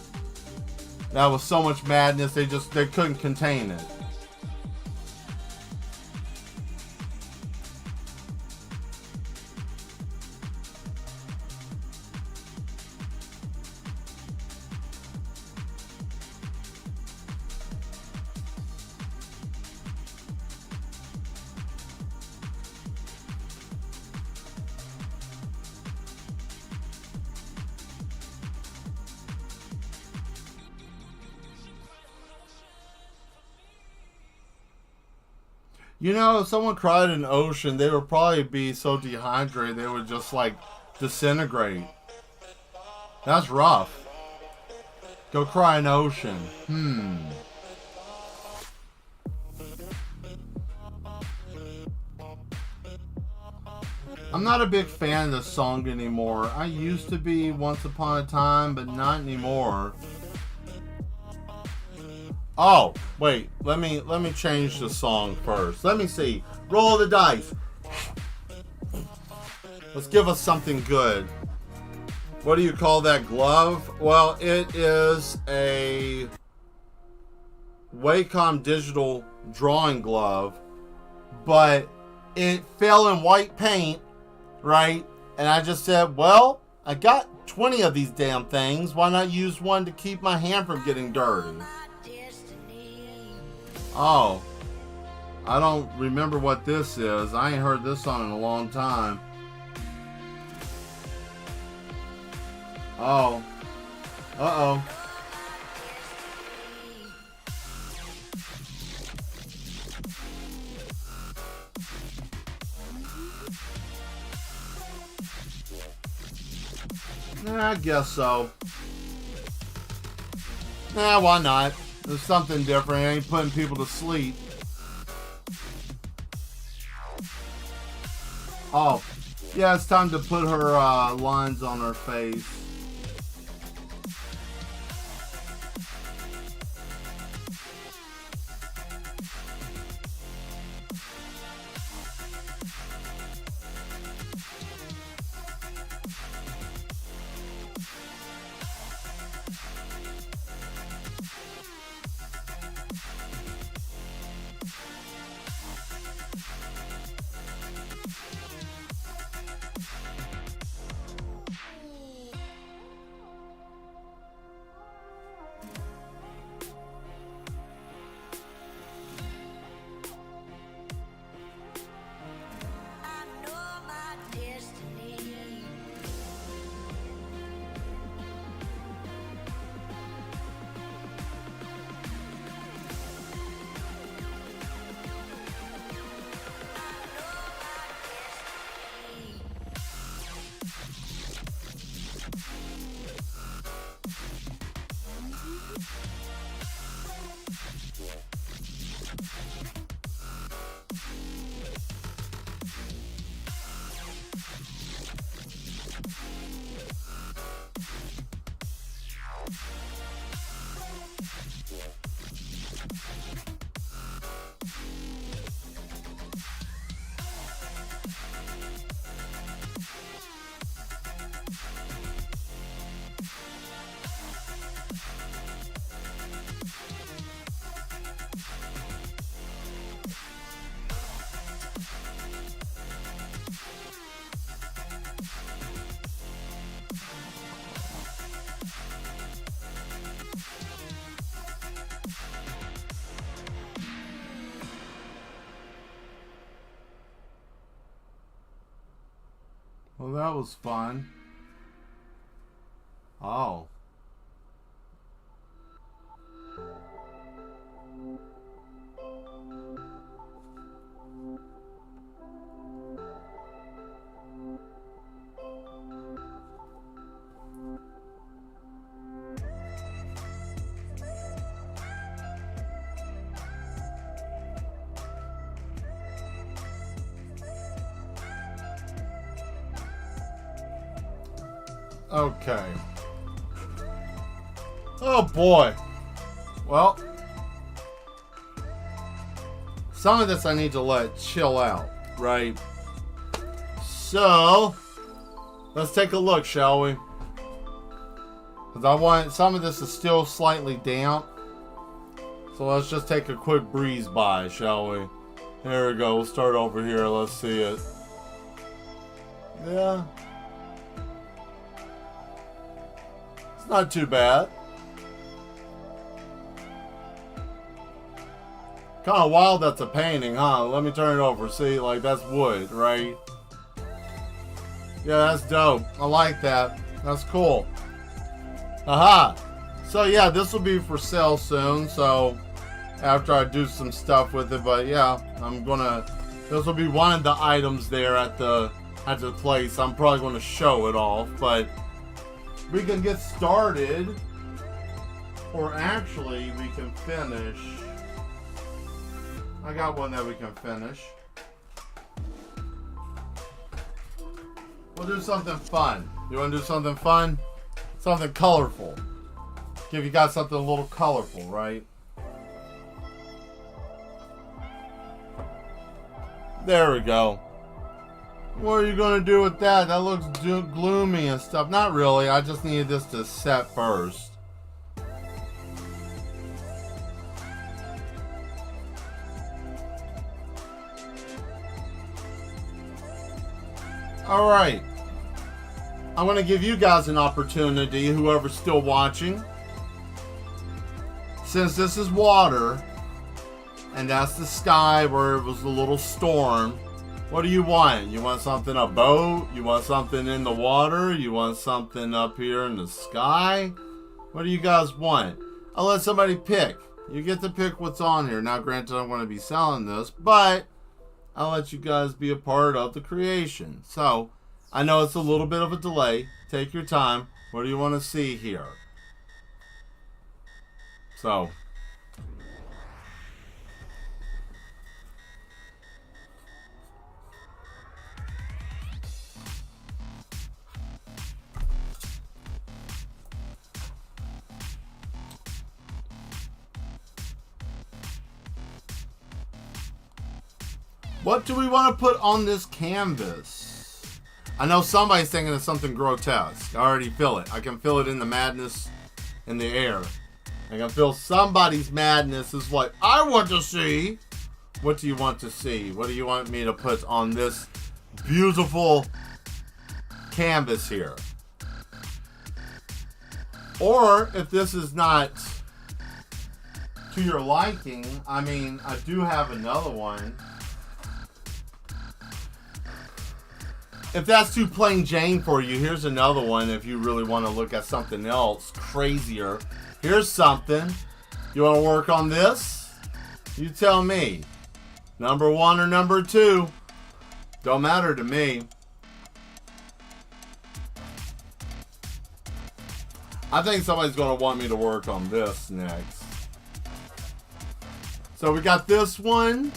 That was so much madness, they couldn't contain it. You know, if someone cried in an ocean, they would probably be so dehydrated they would just like disintegrate. That's rough. Go cry in an ocean. I'm not a big fan of this song anymore. I used to be once upon a time, but not anymore. Oh, wait. Let me change the song first. Let me see. Roll the dice. Let's give us something good. What do you call that glove? Well, it is a Wacom digital drawing glove, but it fell in white paint, right? And I just said, well, I got 20 of these damn things. Why not use one to keep my hand from getting dirty? Oh, I don't remember what this is. I ain't heard this song in a long time. Oh. Uh-oh. I guess so. Why not? There's something different. I ain't putting people to sleep. Oh. Yeah, it's time to put her lines on her face. Well, that was fun. Oh. Okay. Oh boy. Well, some of this I need to let chill out, right? So, let's take a look, shall we? Because I want, some of this is still slightly damp. So let's just take a quick breeze by, shall we? There we go. We'll start over here. Let's see it. Yeah. Not too bad. Kind of wild that's a painting, huh? Let me turn it over. See, like that's wood, right? Yeah, that's dope. I like that. That's cool. Aha. So yeah, this will be for sale soon. So after I do some stuff with it. But yeah, I'm gonna. This will be one of the items there at the place. I'm probably going to show it off, but we can get started, or actually we can finish. I got one that we can finish. We'll do something fun. You want to do something fun? Something colorful. If you got something a little colorful, right? There we go. What are you going to do with that? That looks gloomy and stuff. Not really. I just needed this to set first. Alright. I'm going to give you guys an opportunity, whoever's still watching. Since this is water, and that's the sky where it was a little storm, what do you want? You want something a boat? You want something in the water? You want something up here in the sky? What do you guys want? I'll let somebody pick. You get to pick what's on here. Now, granted, I'm going to be selling this, but I'll let you guys be a part of the creation. So, I know it's a little bit of a delay. Take your time. What do you want to see here? So, what do we want to put on this canvas? I know somebody's thinking of something grotesque. I already feel it. I can feel it in the madness in the air. I can feel somebody's madness is what I want to see. What do you want to see? What do you want me to put on this beautiful canvas here? Or if this is not to your liking, I mean, I do have another one. If that's too plain Jane for you, here's another one if you really want to look at something else crazier. Here's something. You want to work on this? You tell me. Number 1 or number 2. Don't matter to me. I think somebody's going to want me to work on this next. So we got this one.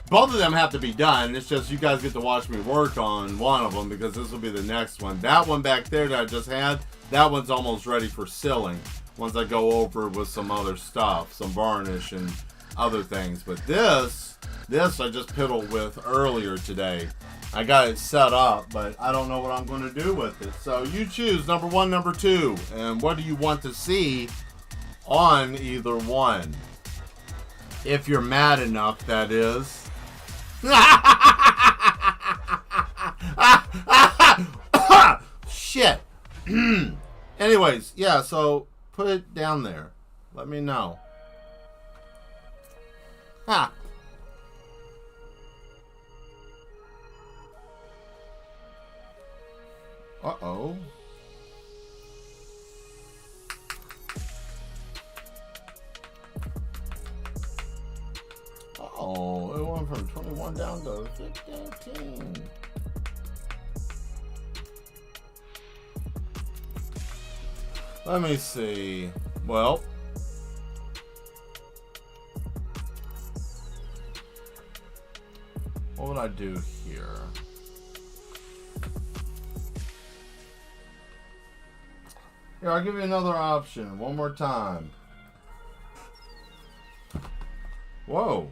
Both of them have to be done. It's just you guys get to watch me work on one of them because this will be the next one. That one back there that I just had, that one's almost ready for sealing once I go over with some other stuff, some varnish and other things. But this I just piddled with earlier today. I got it set up, but I don't know what I'm going to do with it. So you choose number 1, number 2, and what do you want to see on either one? If you're mad enough, that is. Shit. Anyways, yeah, so put it down there. Let me know. Ha. Uh-oh. Oh, it went from 21 down to 15. Let me see. Well, what would I do here? Here, I'll give you another option. One more time. Whoa.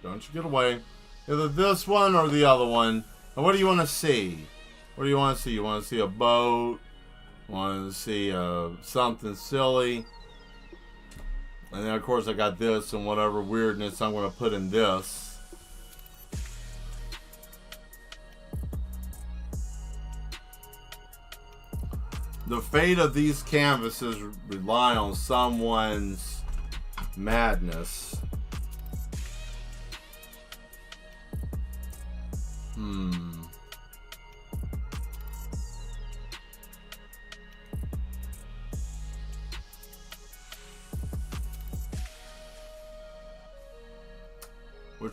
Don't you get away. Either this one or the other one. And what do you want to see? What do you want to see? You want to see a boat? You want to see something silly? And then, of course, I got this and whatever weirdness I'm going to put in this. The fate of these canvases rely on someone's madness.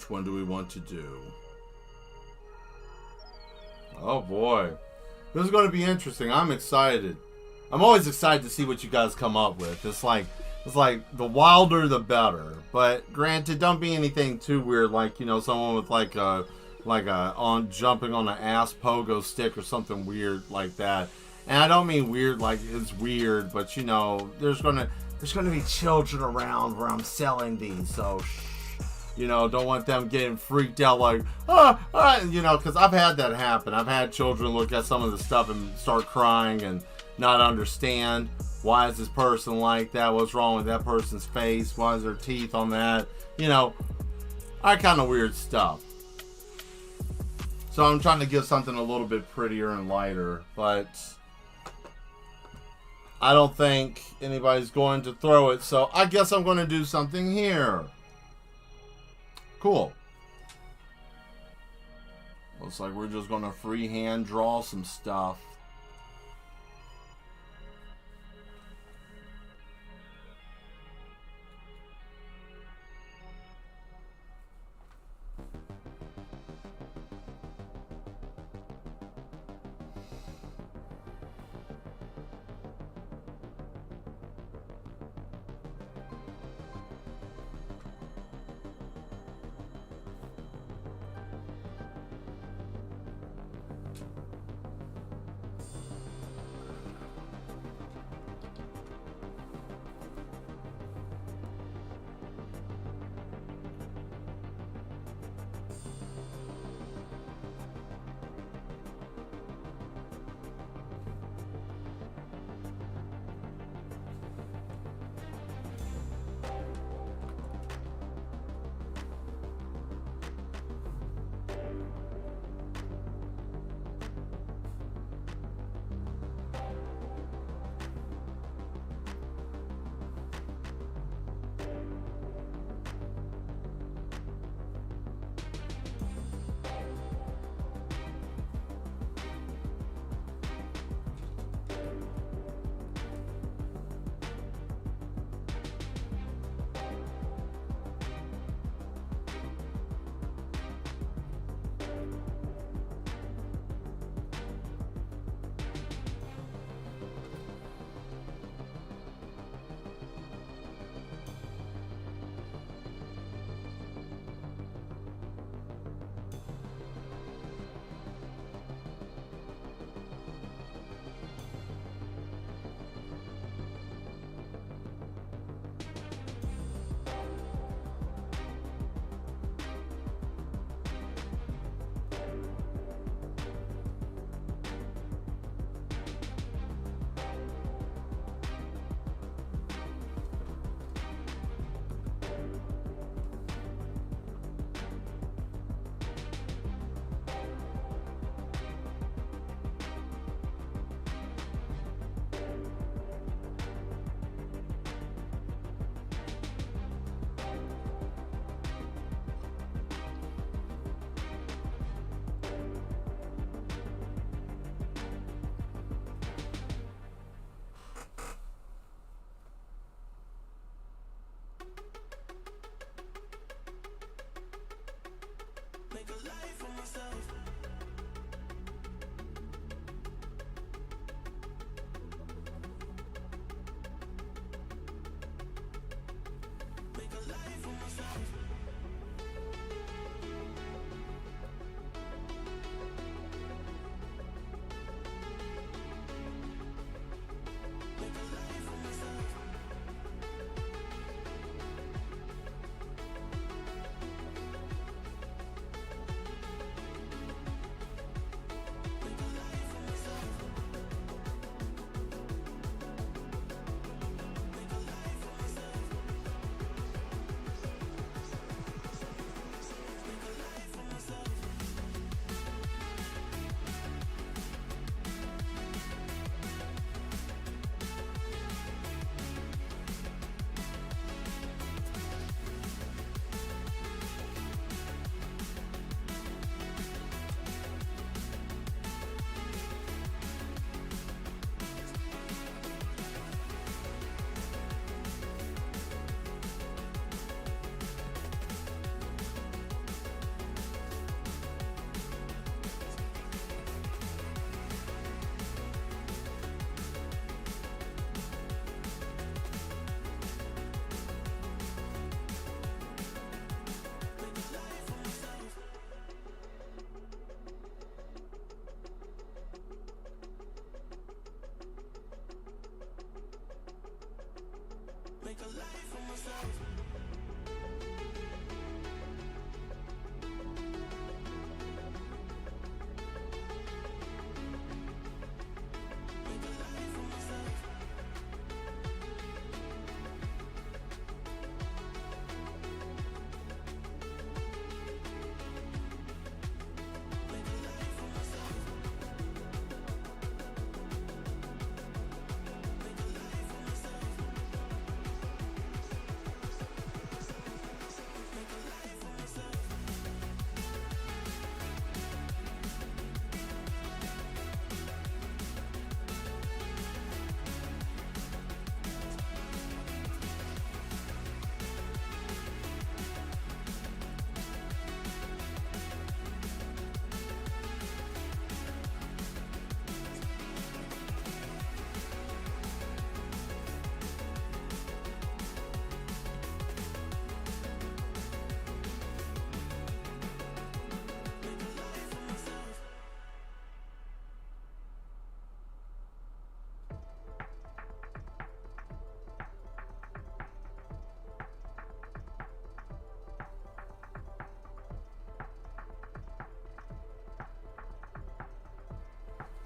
Which one do we want to do? Oh boy. This is going to be interesting. I'm excited. I'm always excited to see what you guys come up with. It's like the wilder the better. But granted, don't be anything too weird, like, you know, someone with like a on jumping on an ass pogo stick or something weird like that. And I don't mean weird like it's weird, but you know, there's gonna be children around where I'm selling these, so you know, don't want them getting freaked out like, you know, because I've had that happen. I've had children look at some of the stuff and start crying and not understand, why is this person like that? What's wrong with that person's face? Why is there teeth on that? You know, that kind of weird stuff. So I'm trying to give something a little bit prettier and lighter, but I don't think anybody's going to throw it, so I guess I'm going to do something here. Cool. Looks like we're just going to freehand draw some stuff.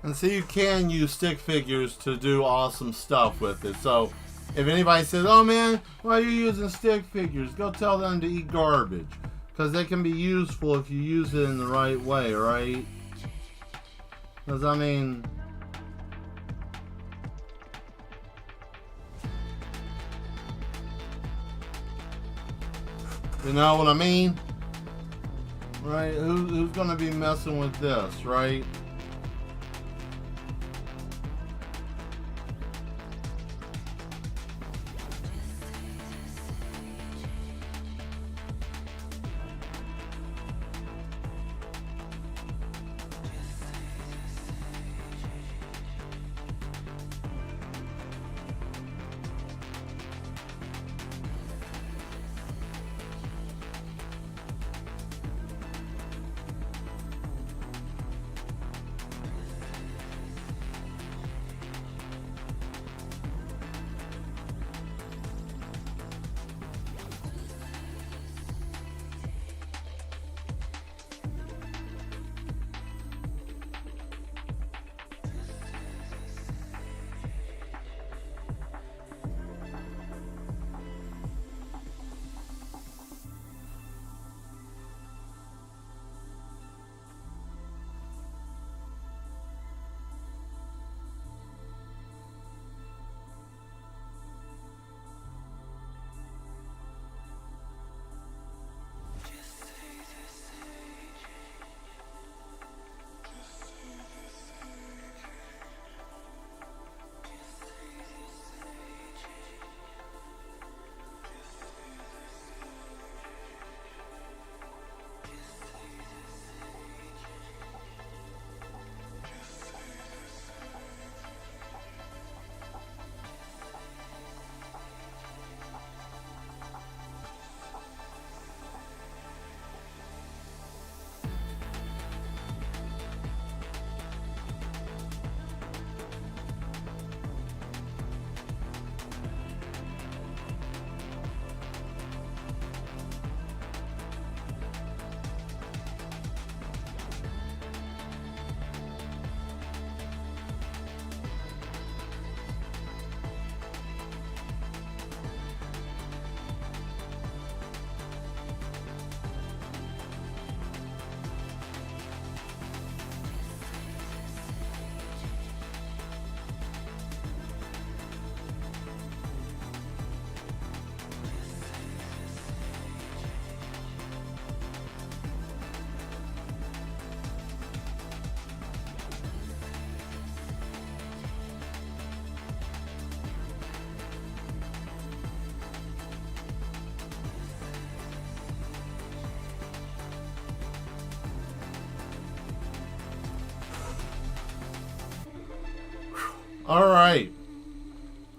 And so you can use stick figures to do awesome stuff with it. So if anybody says, oh man, why are you using stick figures? Go tell them to eat garbage. Because they can be useful if you use it in the right way, right? Because I mean, you know what I mean? Right? Who's going to be messing with this, right? Alright.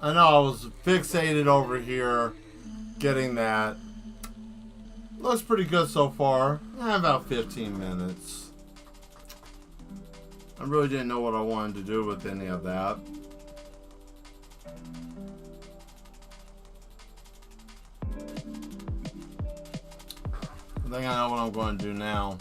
I know I was fixated over here getting that. Looks pretty good so far. About 15 minutes. I really didn't know what I wanted to do with any of that. think I know what I'm going to do now.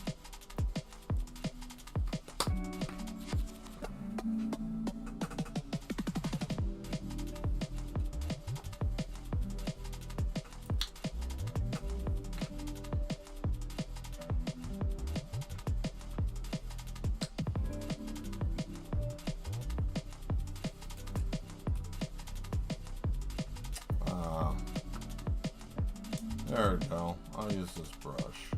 There we go. I'll use this brush.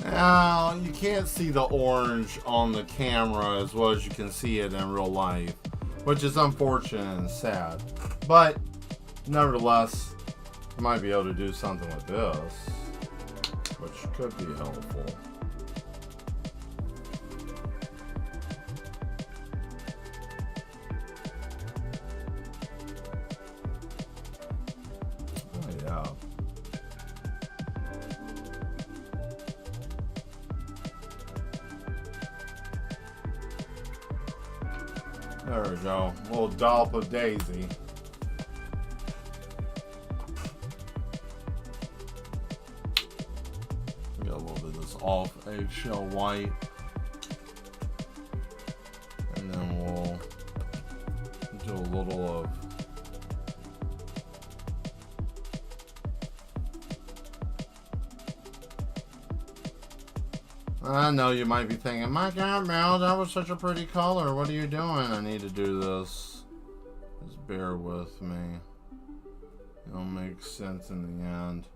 Now, you can't see the orange on the camera as well as you can see it in real life, which is unfortunate and sad. But, nevertheless, I might be able to do something with this, which could be helpful. Oh, yeah. There we go. A little dollop of Daisy. Get a little bit of this off eggshell white. And then we'll do a little of I know you might be thinking, my God, Mel, that was such a pretty color. What are you doing? I need to do this. Just bear with me. It'll make sense in the end.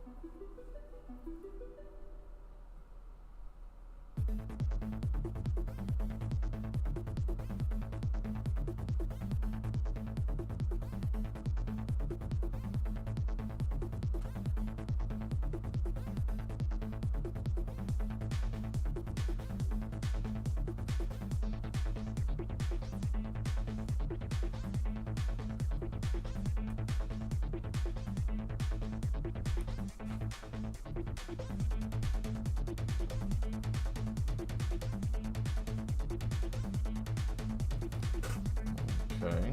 Okay.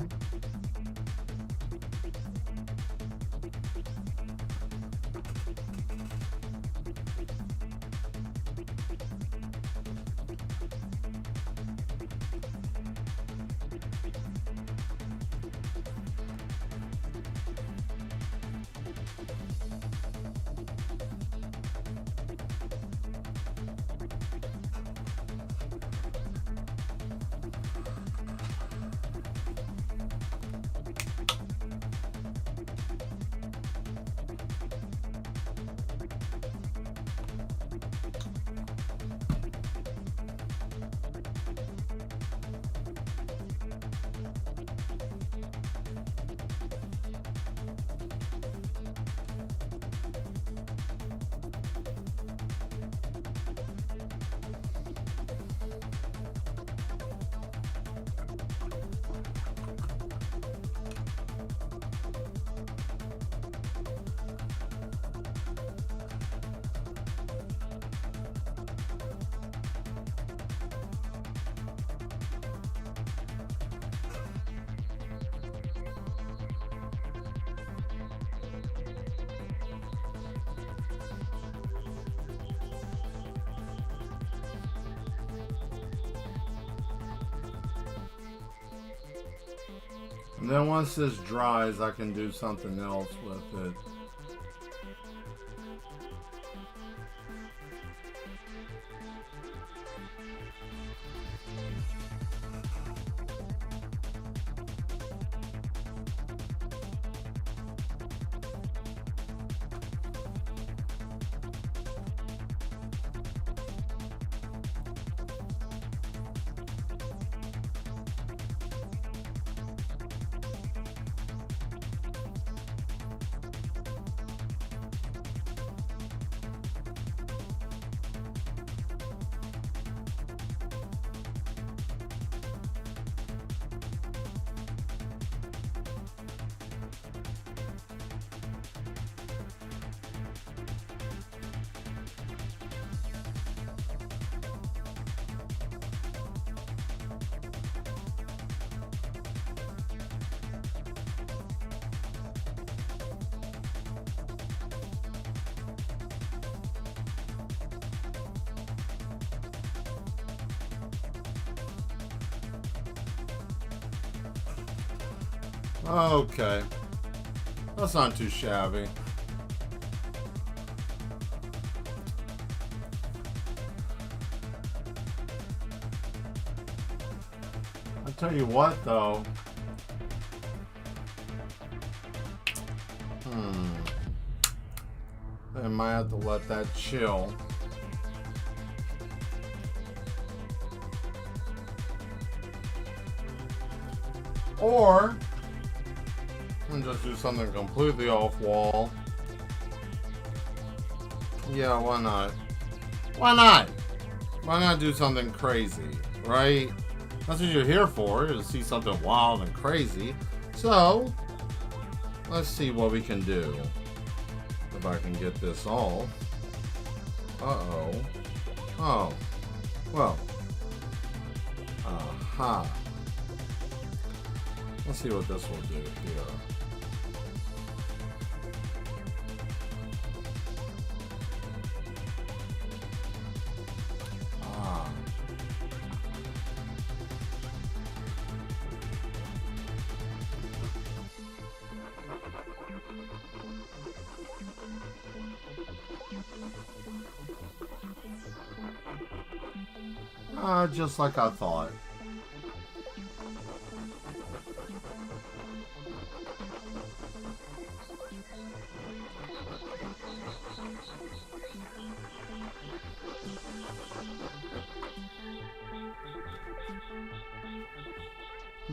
And then once this dries, I can do something else with it. Okay. That's not too shabby. I'll tell you what, though. I might have to let that chill. Or and just do something completely off wall. Yeah, why not? Why not? Why not do something crazy, right? That's what you're here for, to see something wild and crazy. So, let's see what we can do. If I can get this off. Uh-oh. Oh. Well. Aha. Let's see what this will do here. Just like I thought.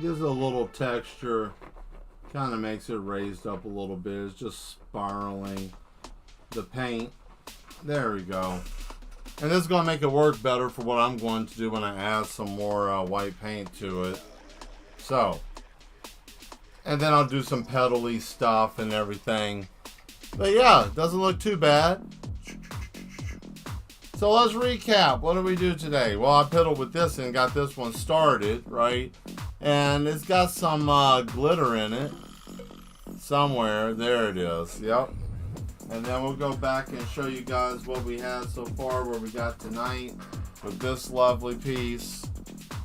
Gives it a little texture, kind of makes it raised up a little bit. It's just spiraling the paint. There we go. And this is going to make it work better for what I'm going to do when I add some more white paint to it. So, and then I'll do some pedal-y stuff and everything. But yeah, it doesn't look too bad. So let's recap. What did we do today? Well, I pedaled with this and got this one started, right? And it's got some glitter in it. Somewhere. There it is. Yep. And then we'll go back and show you guys what we had so far, where we got tonight with this lovely piece.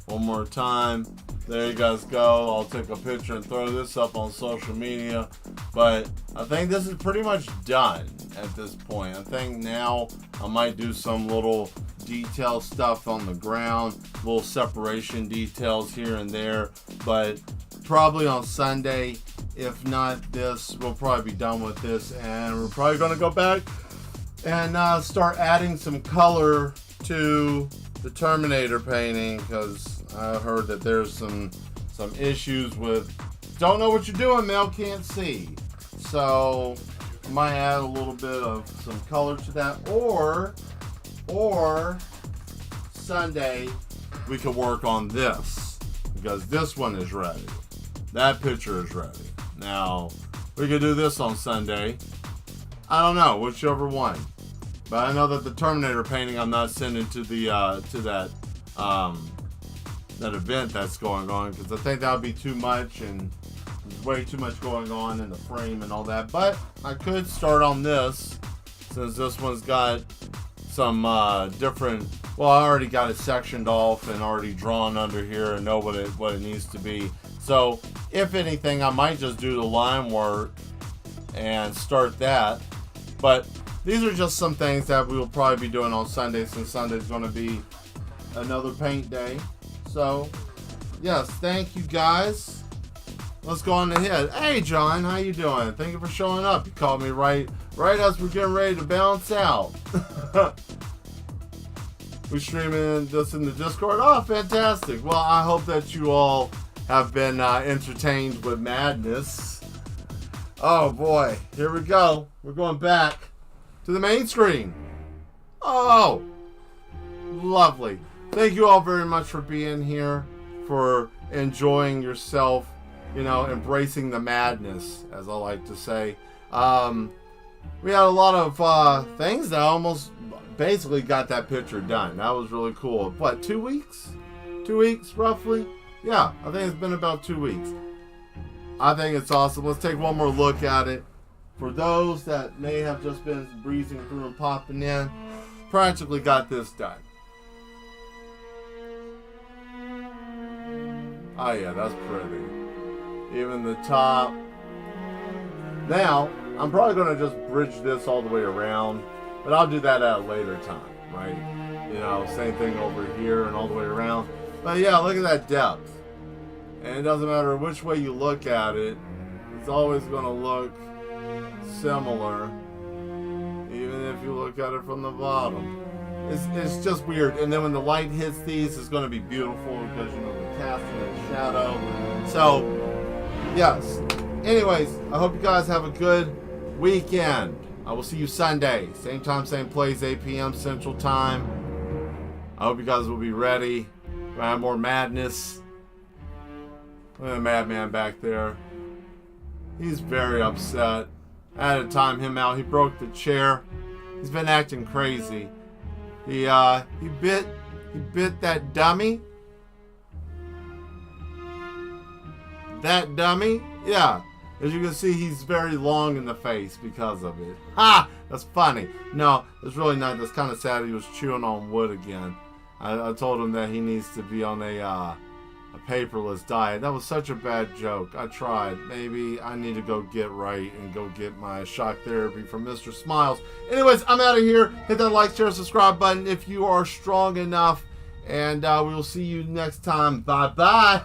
One more time. There you guys go. I'll take a picture and throw this up on social media. But I think this is pretty much done at this point. I think now I might do some little detail stuff on the ground, little separation details here and there. But probably on Sunday, if not this, we'll probably be done with this. And we're probably going to go back and start adding some color to the Terminator painting, because I heard that there's some issues with don't know what you're doing, Mel, can't see. So might add a little bit of some color to that, or Sunday we could work on this, because this one is ready. That picture is ready. Now we could do this on Sunday. I don't know, whichever one. But I know that the Terminator painting I'm not sending to the that event that's going on, because I think that would be too much, and there's way too much going on in the frame and all that. But I could start on this, since this one's got some different. Well, I already got it sectioned off and already drawn under here and know what it needs to be. So if anything, I might just do the line work and start that. But these are just some things that we will probably be doing on Sunday, since Sunday is going to be another paint day. So, yes, thank you guys. Let's go on ahead. Hey, John, how you doing? Thank you for showing up. You called me right as we're getting ready to bounce out. We're streaming this in the Discord. Oh, fantastic. Well, I hope that you all have been entertained with madness. Oh, boy. Here we go. We're going back to the main screen. Oh, lovely. Thank you all very much for being here, for enjoying yourself, embracing the madness, as I like to say. We had a lot of things that almost basically got that picture done. That was really cool. What, 2 weeks? 2 weeks, roughly? Yeah, I think it's been about 2 weeks. I think it's awesome. Let's take one more look at it. For those that may have just been breezing through and popping in, practically got this done. Oh yeah, that's pretty. Even the top. Now, I'm probably going to just bridge this all the way around, but I'll do that at a later time, right? Same thing over here and all the way around. But yeah, look at that depth. And it doesn't matter which way you look at it, it's always going to look similar, even if you look at it from the bottom. It's just weird. And then when the light hits these, it's going to be beautiful, because the casting and the shadow. So yes, anyways, I hope you guys have a good weekend. I will see you Sunday, same time, same place, 8 p.m. Central Time. I hope you guys will be ready. We're gonna have more madness. Look at the madman back there. He's very upset. I had to time him out. He broke the chair. He's been acting crazy. He bit that dummy. That dummy? Yeah. As you can see, he's very long in the face because of it. Ha! That's funny. No, it's really not. That's kind of sad. He was chewing on wood again. I told him that he needs to be on a paperless diet. That was such a bad joke. I tried. Maybe I need to go get right and go get my shock therapy from Mr. Smiles. Anyways, I'm out of here. Hit that like, share, subscribe button if you are strong enough. And we will see you next time. Bye-bye.